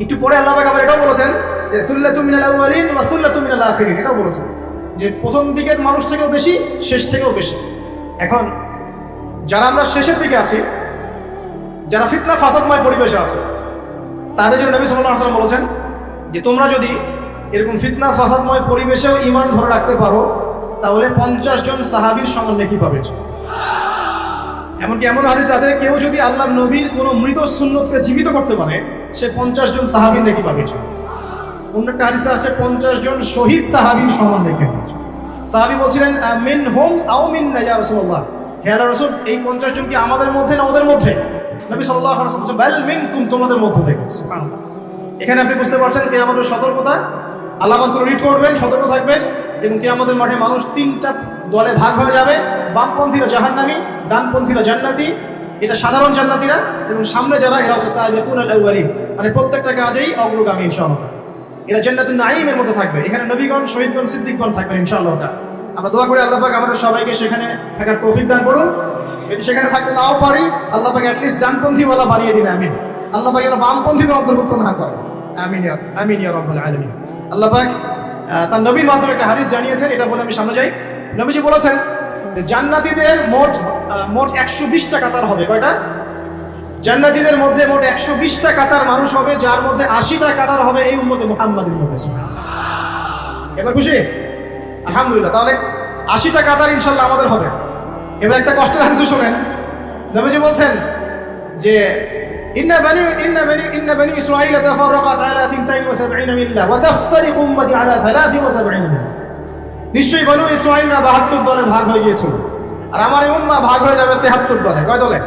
S1: একটু পরে আল্লাহ পাক আবার এটাও বলেছেন যে সুল্লাতুম মিনাল আউয়ালিন ওয়া সুল্লাতুম মিনাল আখিরিন, এটাও বলেছেন যে প্রথম দিকের মানুষ থেকেও বেশি, শেষ থেকেও বেশি। এখন যারা আমরা শেষের দিকে আছি, যারা ফিতনা ফাসাদময় পরিবেশে আছে, তাদের জন্য নবী সাল্লাল্লাহু আলাইহি ওয়াসাল্লাম বলেছেন যে তোমরা যদি এরকম ফিতনা ফাসাদময় পরিবেশেও ঈমান ধরে রাখতে পারো, তাহলে 50 জন সাহাবীর সমান নেকি পাবে। এমনকি এমন হাদিস আছে, কেউ যদি আল্লাহর নবীর কোনো মৃত সুন্নতকে জীবিত করতে পারে, সে 50 জন সাহাবীর নেকি পাবে। অন্য একটা হাদিসে আছে 50 জন শহীদ সাহাবীর সমান নেকি হবে। সাহাবী বলছিলেন মিনহুম আও মিন্না ইয়া রাসূলুল্লাহ, হে আল্লাহর রাসূল, এই 50 জন কি আমাদের মধ্যে না ওদের মধ্যে? নবী সাল্লাল্লাহু আলাইহি ওয়াসাল্লাম বলেন বাল মিনকুম, তোমাদের মধ্য থেকে। সুবহানাল্লাহ। এখানে আপনি বুঝতে পারছেন যে আমাদের সতর্কতা, আল্লাহ পাক রিড করবেন, সতর্ক থাকবেন। এবং কিয়ামতের মাঠে মানুষ 3টা দলে ভাগ হয়ে যাবে। বামপন্থীরা জাহান্নামী, ডানপন্থীরা জান্নাতি। এটা সাধারণ জান্নাতীরা, এবং সামনে যারা, এরা হচ্ছে সাবিকুনাল আউয়ালিন, মানে প্রত্যেকটা কাজেই অগ্রগামী ইনশাআল্লাহ। এরা জান্নাতুন নাঈমের মতো থাকবে। এখানে নবীগণ, শহীদগণ, সিদ্দিকগণ থাকবেন ইনশাআল্লাহ। আমরা দোয়া করি আল্লাহ পাক আমাদের সবাইকে সেখানে থাকার তৌফিক দান করুন। যদি সেখানে থাকতে নাও পারি, আল্লাহ পাক অ্যাটলিস্ট ডানপন্থীওয়ালা বানিয়ে দিন, আমিন। আল্লাহ পাক যেন বামপন্থীদের অন্তর্ভুক্ত না করে, আমিন আমিন ইয়া রাব্বাল আলামিন। আল্লাহ পাক তার নবীর মাধ্যমে একটা হাদিস জানিয়েছেন, এটা বলে আমি সামনে যাই। নবীজি বলেছেন যে জান্নাতীদের মোট 120টা কাতার হবে। কয়টা? জান্নাতীদের মধ্যে মোট 120টা কাতার মানুষ হবে, যার মধ্যে 80টা কাতার হবে এই উম্মতে মুহাম্মাদের মধ্যে। এবার খুশি? আলহামদুলিল্লাহ। তাহলে 80টা কাতার ইনশাআল্লাহ আমাদের হবে। এবার একটা কষ্টের হাদিস শুনেন। নবীজি বলছেন যে ইন্না বানি ইসরাঈল তাফাররাকাত আলা 72 মিল্লাহ ওয়া তাফতারিকু উম্মতি আলা 73 মিল্লাহ। নিশ্চয়ই বনু ইসরাঈলরা 72 দলে ভাগ হয়ে গিয়েছিল, আর আমার এই উম্মাহ ভাগ হয়ে যাবে 73 দলে। কয় দলে?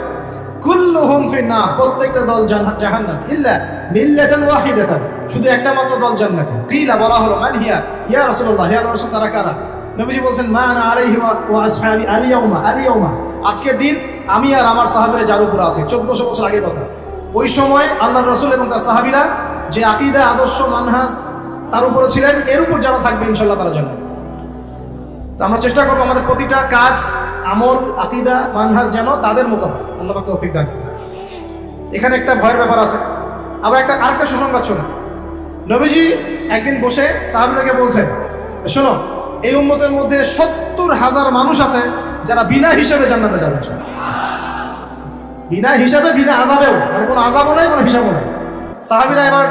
S1: কুল্লুহুম ফিন্নার, প্রত্যেকটা দল জাহান্নাম, ইল্লা মিল্লাতান ওয়াহিদাতান, শুধু একটা মাত্র দল জান্নাতে। কিলা, বলা হলো, মান হিয়া ইয়া রাসূলুল্লাহ, ইয়া রাসূল, তারা কারা? নবীজি বলছেন মা আনা আলাইহি ওয়া আসহাবি আল-ইয়াউমা, আজকের দিন আমি আর আমার সাহাবীরা যার উপর আছে। 1400 বছর আগের কথা। ওই সময় আল্লাহর রাসূল এবং তার সাহাবীরা যে আকীদা, আদর্শ, মানহাজ তার উপরে ছিলেন, এর উপর যারা থাকবে ইনশাআল্লাহ তারা জান্নাত। তো আমরা চেষ্টা করবো আমাদের প্রতিটা কাজ, আমল, আকীদা, মানহাজ যেন তাদের মতো হয়। আল্লাহ পাক তৌফিক দান। এখানে একটা ভয়ের ব্যাপার আছে। আবার আরেকটা সুসংবাদ শোনো। নবীজি একদিন বসে সাহাবীদেরকে বলছেন, শোনো, এই উম্মতের মধ্যে 70,000 মানুষ আছে যারা বিনা হিসাবে জান্নাতে যাবে। বিনা হিসাবে, বিনা আযাবেও, মানে কোনো আযাবও নাই, কোনো হিসাবও নাই। সাহাবীরা এবার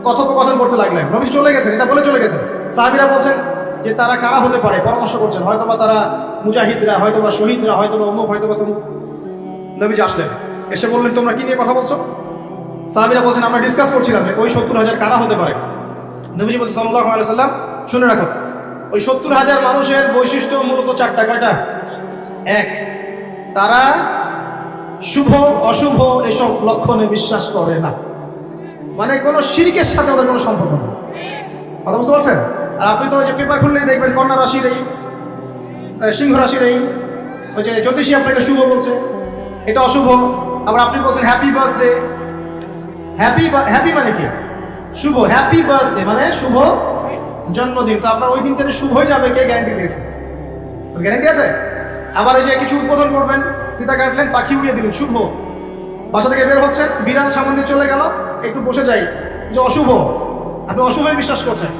S1: কথোপকথন করতে লাগলেন। নবী চলে গেছেন, এটা বলে চলে গেছেন। সাহাবীরা বলছেন যে তারা কারা হতে পারে, পরামর্শ করছেন। হয়তোবা তারা মুজাহিদরা, হয়তোবা শহীদরা, হয়তোবা অমুক, হয়তোবা তমুক। নবীজি আসলেন, এসে বললেন তোমরা কি নিয়ে কথা বলছো? সাহাবীরা বলছেন আমরা ডিসকাস করছিলাম যে ওই 70,000 কারা হতে পারে। নবীজি বলছেন সাল্লাল্লাহু আলাইহি ওয়াসাল্লাম, শুনে রাখো, ওই 70,000 মানুষের বৈশিষ্ট্য মূলত 4টা। কয়টা? 1, তারা শুভ অশুভ এসব লক্ষণে বিশ্বাস করে না, মানে কোনো শিরকের সাথে ওদের কোনো সম্পর্ক নেই। কথা বুঝতে পারছেন? আর আপনি তো ওই যে পেপার খুললেই দেখবেন কন্যা রাশির এই, সিংহ রাশির এই, ওই যে জ্যোতিষী আপনাকে শুভ বলছে, এটা অশুভ। আবার আপনি বলছেন হ্যাপি বার্থডে। হ্যাপি মানে কি? শুভ। হ্যাপি বার্থডে মানে শুভ জন্মদিন। তো আপনার ওই দিনটাতে শুভ হয়ে যাবে, কে গ্যারান্টি দিয়েছে? গ্যারান্টি আছে? আবার এই যে কিছু উদ্বোধন করবেন, ফিতা কাটলেন, পাখি উড়িয়ে দিলেন, শুভ। বাসা থেকে বের হচ্ছেন, বিড়াল সামনে দিয়ে চলে গেল, একটু বসে যাই, যে অশুভ। আপনি অশুভই বিশ্বাস করছেন।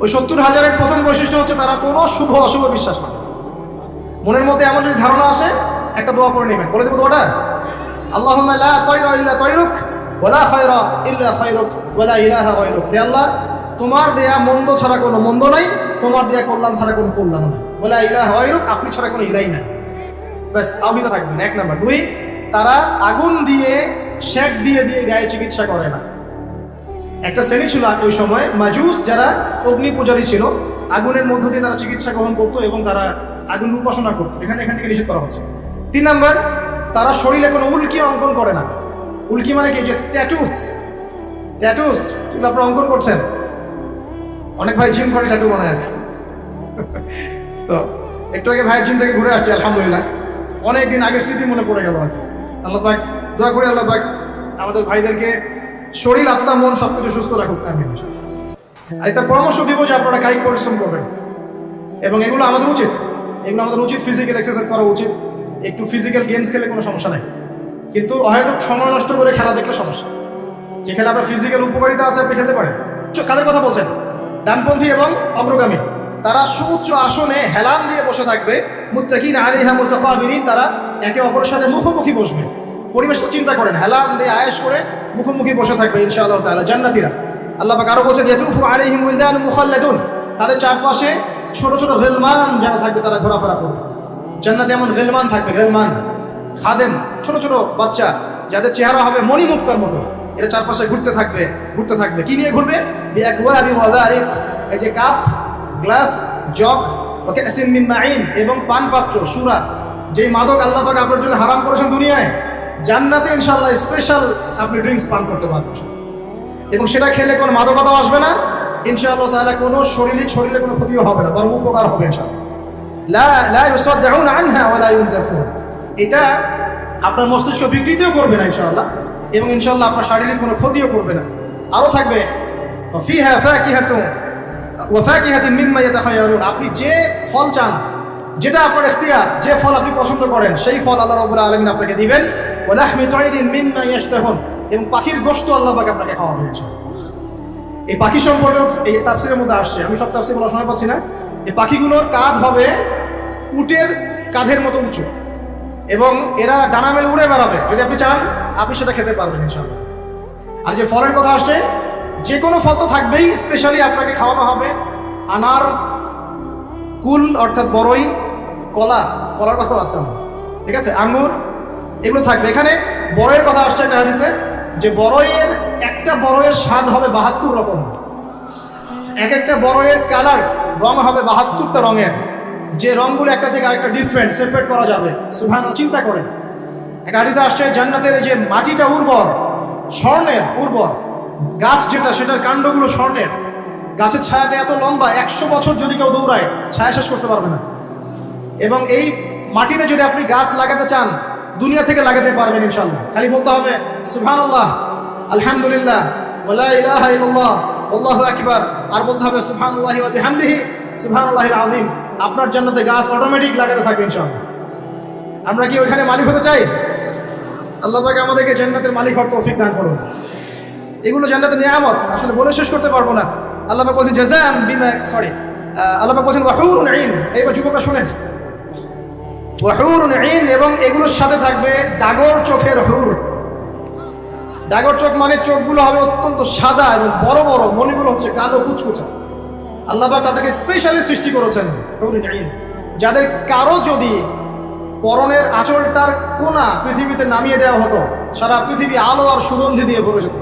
S1: ওই 70,000-এর প্রথম বৈশিষ্ট্য হচ্ছে তারা কোনো শুভ অশুভ বিশ্বাস করে। মনের মধ্যে এমন যদি ধারণা আসে, একটা দোয়া করে নেবেন। বলে দেবো দোয়াটা, আল্লাহুম্মা লা তায়রা ইল্লা তায়রুক ওয়া লা খায়রা ইল্লা খায়রুক ওয়া লা ইলাহা গায়রুক। হে আল্লাহ, তোমার দেয়া মন্দ ছাড়া কোনো মন্দ নাই, তোমার দেয়া কল্যাণ ছাড়া কোনো কল্যাণ নাই, ওয়া লা ইলাহা গায়রুক, আপনি ছাড়া কোনো ইলাই নাই। ব্যাস, তাওহীদে থাকবেন। 1 নাম্বার। 2, তারা আগুন দিয়ে, শেক দিয়ে গায়ে চিকিৎসা করে না। একটা শ্রেণী ছিল ওই সময় মাজুস, যারা অগ্নি পূজারী ছিল, আগুনের মধ্য দিয়ে তারা চিকিৎসা গ্রহণ করতো এবং তারা আগুন উপাসনা করতো। এখান থেকে নিষেধ করা হচ্ছে। 3 নাম্বার, তারা শরীরে কোনো উল্কি অঙ্কন করে না। উল্কি মানে কি? যে ট্যাটুস যেগুলো আপনারা অঙ্কন করছেন। অনেক ভাই জিম করে ট্যাটু বানায় আর কি। তো একটু আগে ভাইয়ের জিম থেকে ঘুরে আসছে, আলহামদুলিল্লাহ। অনেকদিন আগের স্মৃতি মনে পড়ে গেল আর কি। আল্লাহ পাক, দোয়া করি আল্লাহ পাক আমাদের ভাইদেরকে শরীর, আত্মা, মন সবকিছু সুস্থ রাখুক, আমিন। আর একটা পরামর্শ দিব যে আপনারা কায়িক পরিশ্রম করবেন, এবং এগুলো আমাদের উচিত। ফিজিক্যাল এক্সারসাইজ করা উচিত। একটু ফিজিক্যাল গেমস খেলে কোনো সমস্যা নাই, কিন্তু হয়তো সময় নষ্ট করে খেলা দেখলে সমস্যা। যেখানে আপনার ফিজিক্যাল উপকারিতা আছে, আপনি খেলতে পারেন। কাদের কথা বলছেন? ডানপন্থী এবং অগ্রগামী। তারা সুউচ্চ আসনে হেলান দিয়ে বসে থাকবে, মুত্তাকিন আলাইহা মুতাকাবিরিন, তারা একে অপরের সাথে মুখোমুখি বসবে। পরিবেশটা চিন্তা করেন, হেলান দিয়ে আয়েশ করে মুখোমুখি বসে থাকবে ইনশাআল্লাহ তাআলা জান্নাতীরা। আল্লাহ পাক আরো বলেন ইয়াতুফু আলাইহিম ওয়ালদান মুখাল্লাদুন, তাদের চারপাশে ছোট ছোট গিলমান যারা থাকবে, তারা ঘোরাফেরা করবে। জান্নাতে এমন গিলমান থাকবে, গিলমান খাদেম, ছোট ছোট বাচ্চা, যাদের চেহারা হবে মণিমুক্তার মতো। এরা চারপাশে ঘুরতে থাকবে। কি নিয়ে ঘুরবে? বিআকওয়াবি ওয়া বারিক, এই যে কাপ, গ্লাস, জগ, ওয়া কাসিম মিন মাইন, এবং পানপাত্র, সুরা, যেই মাদক আল্লাহ পাক আপনার জন্য হারাম করেছেন দুনিয়ায়, জান্নাতে ইনশাআল্লাহ স্পেশাল আপনি ড্রিঙ্কস পান করতে পারবেন। এবং সেটা খেলে কোনো মাদকতাও আসবে না ইনশাআল্লাহ তাআলা, কোনো শরীরে কোনো ক্ষতিও হবে না, বরং উপকার হবে ইনশাআল্লাহ। লা ইউসাদ্দাউনা আনহা ওয়া লা ইউনজাফুন। এটা আপনার মস্তিষ্ক বিকৃতিও করবে না ইনশাআল্লাহ, এবং ইনশাআল্লাহ আপনার শারীরিক কোনো ক্ষতিও করবে না। আরও থাকবে ফিহা ফাকিহাতুন ওয়া ফাকিহাতুন মিম্মা ইয়াতাখায়্যারুন। আপনি যে ফল চান, যেটা আপনার ইখতিয়ার, যে ফল আপনি পছন্দ করেন, সেই ফল আল্লাহ রাব্বুল আলামিন আপনাকে দিবেন। ওয়া লাহমি তায়রিন মিম্মা ইয়াশতাহুন, এবং পাখির গোশত আল্লাহ পাক আপনাকে খাওয়াবেন ইনশাআল্লাহ। এই পাখি সম্পর্কে এই তাফসীরের মধ্যে আসছে, আমি সব তাফসীর বলার সময় পাচ্ছি না। এই পাখিগুলোর কাঁধ হবে উটের কাঁধের মতো উঁচু, এবং এরা ডানা মেলে উড়ে বেড়াবে। যদি আপনি চান আপনি সেটা খেতে পারবেন ইনশাআল্লাহ। আর যে ফলের কথা আসছে, যে কোনো ফল তো থাকবেই, স্পেশালি আপনাকে খাওয়ানো হবে আনার, কুল অর্থাৎ বড়ই, কলার কথা আসছে, ঠিক আছে, আঙ্গুর, এগুলো থাকবে। এখানে বড়ইয়ের কথা আসছে একটা হাদিসে, যে একটা বড়ইয়ের স্বাদ হবে ৭২ রকম, একটা বড়ইয়ের কালার, রং হবে ৭২টা রঙের, যে রংগুলো একটা থেকে আরেকটা ডিফারেন্ট, সেপারেট করা যাবে। সুবহানাল্লাহ, চিন্তা করেন। একটা হাদিসে আসছে জান্নাতের যে মাটিটা উর্বর, স্বর্ণের উর্বর, গাছ যেটা সেটার কাণ্ডগুলো স্বর্ণের, গাছের ছায়াটা এত লম্বা, ১০০ বছর যদি কেউ দৌড়ায় ছায়া শেষ করতে পারবে না। এবং এই মাটিতে যদি আপনি গাছ লাগাতে চান, দুনিয়া থেকে লাগাতে পারবেন ইনশাআল্লাহ। খালি বলতে হবে সুবহানাল্লাহ, আলহামদুলিল্লাহ, ওয়া লা ইলাহা ইল্লাল্লাহ, আল্লাহু আকবার, আর বলতে হবে সুবহানাল্লাহি ওয়া বিহামদিহি সুবহানাল্লাহিল আযীম। আপনার জান্নাতে গাছ অটোমেটিক লাগাতে থাকবে ইনশাআল্লাহ। আমরা কি ওইখানে মালিক হতে চাই? আল্লাহ পাক আমাদেরকে জান্নাতের মালিক হওয়ার তৌফিক দান করুন। এগুলো জান্নাতের নিয়ামত, আসলে বলে শেষ করতে পারবো না। আল্লাহ পাক বলেন জাযাম বিমা, আল্লাহ পাক বলেন ওয়া হুরুন আইন। এইবার যুবকরা শুনেন, ওয়া হুরুন আইন, এবং এগুলোর সাথে থাকবে ডাগর চোখের হুর। ডাগর চোখ মানে চোখগুলো হবে অত্যন্ত সাদা এবং বড় বড়, মণিগুলো হচ্ছে কালো কুচকুচা। আল্লাহ পাক তাদেরকে স্পেশালি সৃষ্টি করেছেন হুরুন আইন, যাদের কারো যদি পরনের আঁচলটার কোনা পৃথিবীতে নামিয়ে দেওয়া হতো, সারা পৃথিবী আলো আর সুগন্ধি দিয়ে ভরে যেত।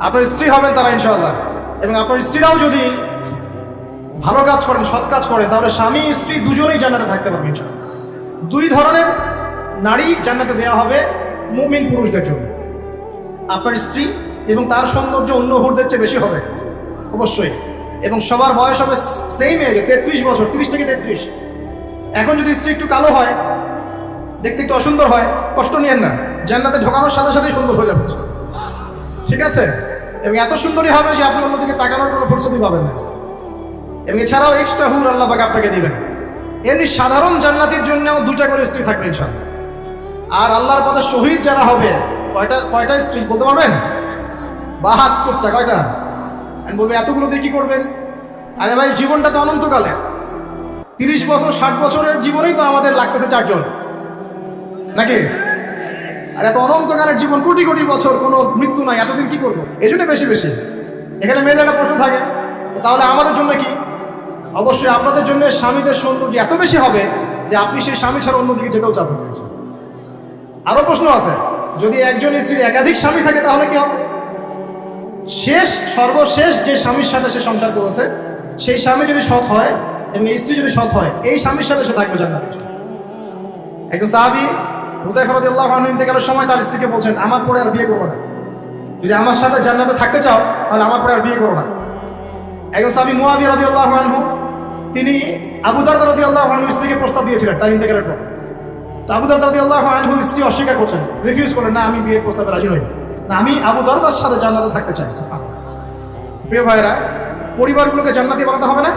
S1: আপনার স্ত্রী হবেন তারা ইনশাআল্লাহ, এবং আপনার স্ত্রীরাও যদি ভালো কাজ করেন, সৎ কাজ করেন, তাহলে স্বামী স্ত্রী দুজনেই জান্নাতে থাকতে পারবেন ইনশাআল্লাহ। দুই ধরনের নারী জান্নাতে দেওয়া হবে মুমিন পুরুষদের জন্য। আপনার স্ত্রী এবং তার সৌন্দর্য অন্য হুরদের চেয়ে বেশি হবে অবশ্যই, এবং সবার বয়স হবে সেম এজে, 33 বছর, 30 থেকে 33। এখন যদি স্ত্রী একটু কালো হয়, দেখতে একটু অসুন্দর হয়, কষ্ট নিয়েন না, জান্নাতে ঢোকানোর সাথে সাথেই সুন্দর হয়ে যাবে, ঠিক আছে? এবং এত সুন্দরী হবে যে আপনি অন্যদিকে তাকানোর কোনো ফুরসতই পাবেন না। এবং এছাড়াও এক্সট্রা হুর আল্লাহ পাক আপনাকে দিবেন। এমনি সাধারণ জান্নাতের জন্যও 2টা করে স্ত্রী থাকবে ইনশাআল্লাহ। আর আল্লাহর পথে শহীদ যারা হবে, কয়টা স্ত্রী বলতে পারবেন? 72টা। কয়টা? আমি বলবো এতগুলো দিয়ে কি করবেন? আরে ভাই, জীবনটা তো অনন্তকালে, 30 বছর 60 বছরের জীবনেই তো আমাদের লাগতেছে 4 জন, নাকি? আর এত অনন্তকালের জীবন, কোটি কোটি বছর, কোনো মৃত্যু নাই, এতদিন কি করবো? এই জন্য বেশি বেশি। এখানে মেয়েদের একটা প্রশ্ন থাকে, তাহলে আমাদের জন্য কি? অবশ্যই আপনাদের জন্য স্বামীদের সৌন্দর্য এত বেশি হবে যে আপনি সেই স্বামী ছাড়া অন্যদিকে যেতেও চাবেন। আরো প্রশ্ন আছে, যদি একজন স্ত্রীর একাধিক স্বামী থাকে তাহলে কি হবে? সর্বশেষ যে স্বামীর সাথে সে সংসার করেছে, সেই স্বামী যদি সৎ হয় এবং স্ত্রী যদি সৎ হয়, এই স্বামীর সাথে সে থাকবে জান্নাতে। একজন সাহাবী হুযায়ফা রাদিয়াল্লাহু আনহু ইন্তেকালের সময় তার স্ত্রীকে বলছেন, আমার পরে আর বিয়ে করবো না, যদি আমার সাথে জান্নাতে থাকতে চাও তাহলে আমার পরে আর বিয়ে করো না। একজন সাহাবী মুআবিয়া রাদিয়াল্লাহু আনহু, তিনি আবু দারদা রাদিয়াল্লাহু আনহু স্ত্রীকে প্রস্তাব দিয়েছিলেন তার ইন্তেকালের পর। তো আবু দারদা রাদিয়াল্লাহু আনহু স্ত্রী অস্বীকার করছেন, রিফিউজ করলেন, না আমি বিয়ের প্রস্তাবে রাজি হই না, আমি আবু দারদার সাথে জান্নাতে থাকতে চাই। প্রিয় ভাইরা, পরিবারগুলোকে জান্নাতি বানাতে হবে না?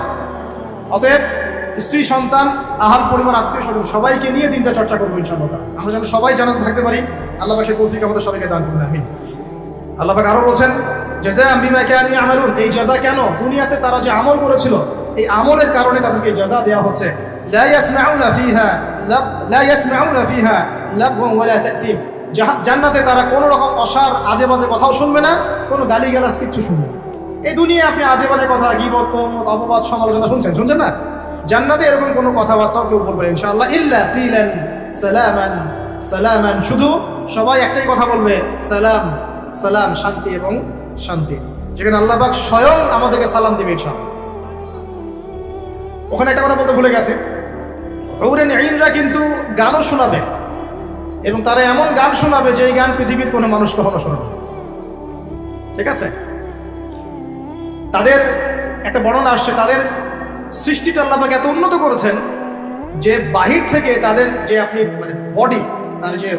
S1: অতএব স্ত্রী, সন্তান, আহাল, পরিবার, আত্মীয় স্বজন সবাইকে নিয়ে দিনটা চর্চা করবো ইনশাআল্লাহ। আমরা যেন সবাই জান্নাতে থাকতে পারি, আল্লাহ পাক সেই তৌফিক আমাদের সবাইকে দান করুন, আমিন। আল্লাহ পাক আরো বলছেন, জাযাআম বিমা কানু ইয়ামালুন। এই জাযা কেন? দুনিয়াতে তারা যে আমল করেছিল, এই আমলের কারণে তাদেরকে জাযা দেওয়া হচ্ছে। লা ইয়াসমাউনা ফিহা লাগওয়ান ওয়ালা তা'সীম। জান্নাতে তারা কোনো রকম অসার, আজে বাজে কথাও শুনবে না, কোনো গালিগালাজ কিচ্ছু শুনবে না। এই দুনিয়ায় আপনি আজে বাজে কথা, গীবত, তহমত, অপবাদ, সমালোচনা শুনছেন না? জান্নাতে এরকম কোনো কথাবার্তাও কেউ বলবে ইনশাআল্লাহ। ইল্লা কিলান সালামান সালামান, শুধু সবাই একটাই কথা বলবে, সালাম সালাম, শান্তি এবং শান্তি, যেখানে আল্লাহ পাক স্বয়ং আমাদেরকে সালাম দিবে ইনশাআল্লাহ। ওখানে একটা কথা বলতে ভুলে গেছে, হুরুন আইনরা কিন্তু গানও শোনাবে, এবং তারা এমন গান শোনাবে যে গান পৃথিবীর কোনো মানুষ কখনো শোনাবে, ঠিক আছে? তাদের একটা বর্ণনা আসছে, তাদের সৃষ্টিটা আল্লাহ পাক এত উন্নত করেছেন যে বাহির থেকে তাদের যে আপনি মানে বডি, তার যে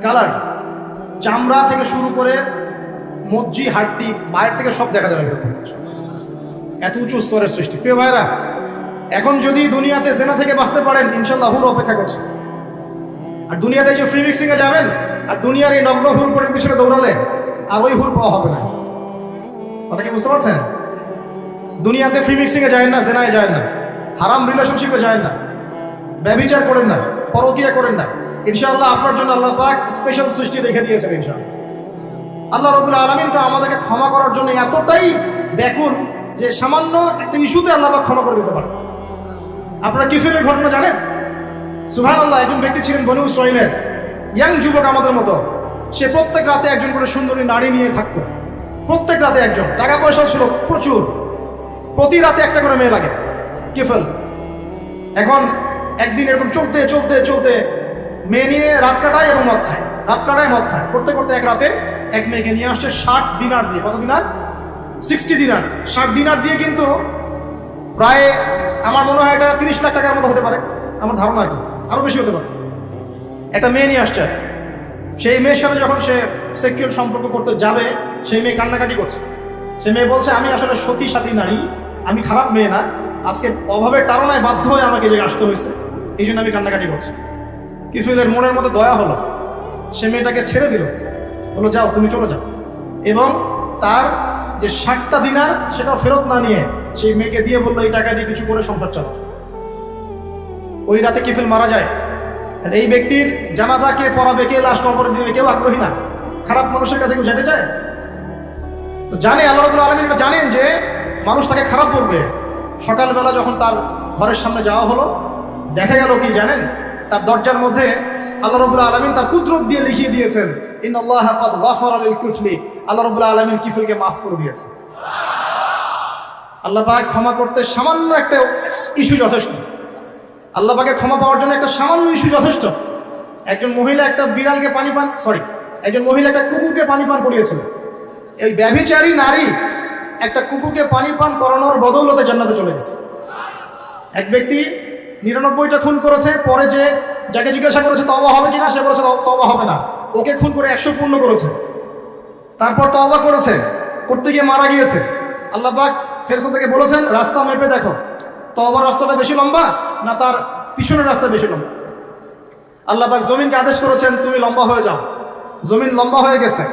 S1: কালার, চামড়া থেকে শুরু করে মজ্জি হাড্ডি বাইরে থেকে সব দেখা যাবে। এত উঁচু স্তরের সৃষ্টি। প্রিয় ভাইরা, এখন যদি দুনিয়াতে জেনা থেকে বাঁচতে পারেন, ইনশাল্লাহ হুর অপেক্ষা করছে। আর দুনিয়াতে যে ফ্রি মিক্সিং এ যাবেন আর দুনিয়ার এই নগ্ন হুর পরের পিছনে দৌড়ালে আর ওই হুর পাওয়া হবে না। কথা কি বুঝতে পারছেন? দুনিয়াতে ফ্রি মিক্সিং এ যায় না, জেনায় যায় না, হারাম রিলেশনশিপে যায় না, ব্যভিচার করেন না, পরকীয়া করেন না। ইনশাআল্লাহ আপনার জন্য আল্লাহ পাক স্পেশাল সৃষ্টি রেখে দিয়েছেন। ইনশাআল্লাহ আল্লাহ রাব্বুল আলামিন তো আমাদেরকে ক্ষমা করার জন্য এতটাই ব্যাকুল যে সামান্য একটা ইস্যুতে আল্লাহ পাক ক্ষমা করে দিতে পারে। আপনারা কিফিলের ঘটনা জানেন? সুবহানাল্লাহ, একজন ব্যক্তি ছিলেন বনু ইসরাঈলের, ইয়াং যুবক আমাদের মতো। সে প্রত্যেক রাতে একজন করে সুন্দরী নারী নিয়ে থাকতো। প্রত্যেক রাতে একজন, টাকা পয়সাও ছিল প্রচুর, প্রতি রাতে একটা করে মেয়ে লাগে, কিফল। এখন একদিন এরকম চলতে চলতে চলতে মেয়ে নিয়ে রাত কাটায় এবং মদ খায়, রাত কাটায় মদ খায়। করতে করতে এক রাতে এক মেয়েকে নিয়ে আসছে 60 দিনার দিয়ে। কত দিনার? 60 দিনার। 60 দিনার দিয়ে কিন্তু প্রায় আমার মনে হয় এটা 30 লাখ টাকার মতো হতে পারে, আমার ধারণা। এটা আরো বেশি হতে পারে। একটা মেয়ে নিয়ে আসছে। সেই মেয়ের সাথে যখন সে সেক্সুয়াল সম্পর্ক করতে যাবে, সেই মেয়ে কান্নাকাটি করছে। সে মেয়ে বলছে, আমি আসলে সতী সাথী নারী, আমি খারাপ মেয়ে না, আজকে অভাবের তাড়নায় বাধ্য হয়ে আমাকে যে আসতে হয়েছে, এই জন্য আমি কান্নাকাটি করছি। কিফিলের মনের মতো দয়া হলো, সে মেয়েটাকে ছেড়ে দিল, বললো যাও তুমি চলে যাও। এবং তার যে 60টা দিনার সেটা ফেরত না নিয়ে সেই মেয়েকে দিয়ে বললো, এই টাকা দিয়ে কিছু করে সংসার চালাও। ওই রাতে কিফিল মারা যায়। এই ব্যক্তির জানাজা কে পড়াবে, কে লাশ কবরে দিবে, কেউ আগ্রহী না। খারাপ মানুষের কাছে কেউ যেতে চায়? তো জানে আল্লাহ রাব্বুল আলামিন এটা জানেন যে মানুষ তাকে খারাপ বলবে। সকালবেলা যখন তার ঘরের সামনে যাওয়া হলো, দেখা গেল কি জানেন? তার দরজার মধ্যে আল্লাহ রাব্বুল আলামিন তার কুদরত দিয়ে লিখিয়ে দিয়েছেন, ইন্নাল্লাহা ক্বাদ গাফারা লিল কিফলি। আল্লাহ রাব্বুল আলামিন কিফলকে মাফ করে দিয়েছে। আল্লাহ পাক ক্ষমা করতে সামান্য একটা ইস্যু যথেষ্ট। আল্লাহ পাকে ক্ষমা পাওয়ার জন্য একটা সামান্য ইস্যু যথেষ্ট। একজন মহিলা একটা বিড়ালকে পানি পান একজন মহিলা একটা কুকুরকে পানি পান করিয়েছিল। এই ব্যভিচারী নারী একটা কুকুরকে পানি পান করানোর বদৌলতে জান্নাতে চলে গেছে। এক ব্যক্তি 99টা খুন করেছে, পরে যে যাকে জিজ্ঞাসা করেছে তওবা হবে কিনা, সে বলেছে তওবা হবে না। ওকে খুন করে 100 পূর্ণ করেছে, তারপর তওবা করেছে, করতে গিয়ে মারা গিয়েছে। আল্লাহ পাক ফেরেশতা থেকে বলেছেন, রাস্তা মেপে দেখো, তওবার রাস্তাটা বেশি লম্বা না তার পিছনের রাস্তা বেশি লম্বা। আল্লাহ পাক জমিনকে আদেশ করেছেন, তুমি লম্বা হয়ে যাও। জমিন লম্বা হয়ে গেছে,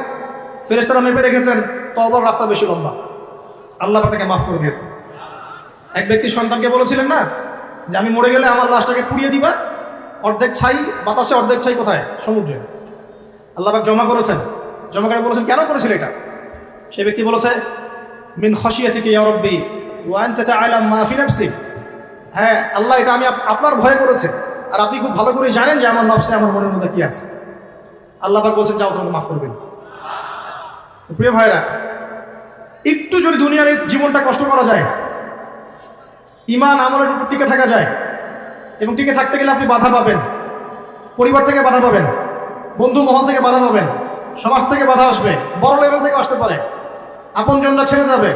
S1: ফেরেশতারা মেপে দেখেছেন তওবার রাস্তা বেশি লম্বা। আল্লাহ পাক তাকে মাফ করে দিয়েছে। এক ব্যক্তি সন্তানকে বলেছিলেন না যে আমি মরে গেলে আমার লাশটাকে পুড়িয়ে দিবা, অর্ধেক ছাই বাতাসে, অর্ধেক ছাই কোথায়? সমুদ্রে। আল্লাহ পাক জমা করেছেন, জমা করে বলেছেন কেন করেছিল এটা? সেই ব্যক্তি বলেছে, মিন খাশিয়াতিকা ইয়া রাব্বি ওয়া আনতা তা'লাম মা ফি নাফসি। হ্যাঁ আল্লাহ, এটা আমি আপনার ভয় করেছে, আর আপনি খুব ভালো করে জানেন যে আমার নফসে, আমার মনের মধ্যে কি আছে। আল্লাহ পাক বলছেন যাও, তোমাকে মাফ করবেন। প্রিয় ভাইরা, একটু যদি দুনিয়ার এই জীবনটা কষ্ট করা যায়, ঈমান আমলের উপর টিকে থাকা যায়, এবং টিকে থাকতে গেলে আপনি বাধা পাবেন। পরিবার থেকে বাধা পাবেন, বন্ধু মহল থেকে বাধা পাবেন, সমাজ থেকে বাধা আসবে, বড় লেভেল থেকে আসতে পারে, আপনজনরা ছেড়ে যাবে,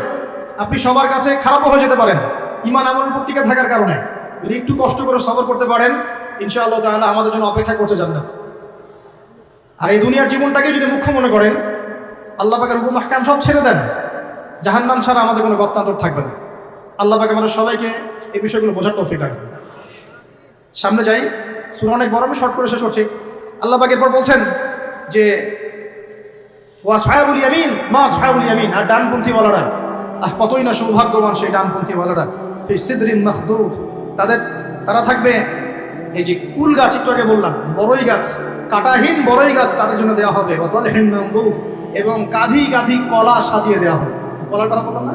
S1: আপনি সবার কাছে খারাপও হয়ে যেতে পারেন ঈমান আমলের উপর টিকে থাকার কারণে। যদি একটু কষ্ট করে সবর করতে পারেন, ইনশাআল্লাহ তাআলা আমাদের জন্য অপেক্ষা করছে জান্নাত। আর এই দুনিয়ার জীবনটাকে যদি মুখ্য মনে করেন, আল্লাহ পাকের হুকুম আহকাম সব ছেড়ে দেন, জাহান্নাম ছাড়া আমাদের কোনো গত্যান্তর থাকবে না। আল্লাহ পাক আমাদের সবাইকে এই বিষয়গুলো বোঝার তৌফিক দান করুন। সামনে যাই, সূরা অনেক বড়, আমি শর্ট করে শেষ করছি। আল্লাহ পাক এরপর বলছেন যে ওয়াসহাবুল ইয়ামিন মা আসহাবুল ইয়ামিন, আর ডানপন্থী ওয়ালারা, কতই না সৌভাগ্যবান সেই ডানপন্থী ওয়ালারা। ফি সিদরিন মাখদুদ, তারা থাকবে এই যে কুল গাছ, একটু আগে বললাম বড়ই গাছ, কাঁটাহীন বড়ই গাছ তাদের জন্য দেওয়া হবে। ওয়াতালহিন মামদুদ, এবং গাধি গাধি কলা সাজিয়ে দেওয়া হবে। কলার কথা বললাম না,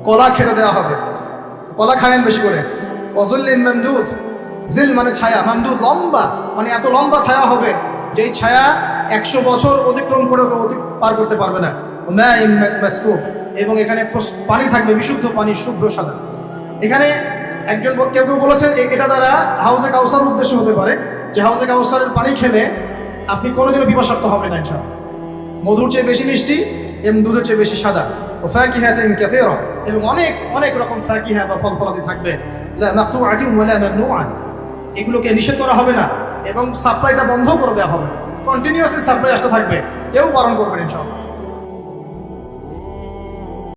S1: কলা খেতে দেওয়া হবে, কলা খাবেন বেশি করে। ওয়াজুল্লিন মামদুদ, জিল মানে ছায়া, মামদুদ লম্বা, মানে এত লম্বা ছায়া হবে যেই ছায়া 100 বছর অতিক্রম করে পার করতে পারবে না। মাইম মাসকুব, এবং এখানে পানি থাকবে, বিশুদ্ধ পানি, শুভ্র সাদা। এখানে একজন কেউ বলেছে এটা দ্বারা হাউজে কাউসার উদ্দেশ্য হতে পারে, যে হাউজে কাউসারের পানি খেলে আপনি কোনোদিনও পিপাসার্ত হবে না ইনশাআল্লাহ। মধুর চেয়ে বেশি মিষ্টি এবং দুধের চেয়ে বেশি সাদা। ওয়াফাকিহাতিন কাসীরা, এবং অনেক অনেক রকম ফাকিহা বা ফল ফলাদি থাকবে, লা মাকতুআতিন ওয়ালা মামনুআ, এগুলোকে নিষেধ করা হবে না এবং সাপ্লাইটা বন্ধ করে দেওয়া হবে, কন্টিনিউয়াসলি সাপ্লাই আসতে থাকবে, কেউ বারণ করবেন ইনশাআল্লাহ।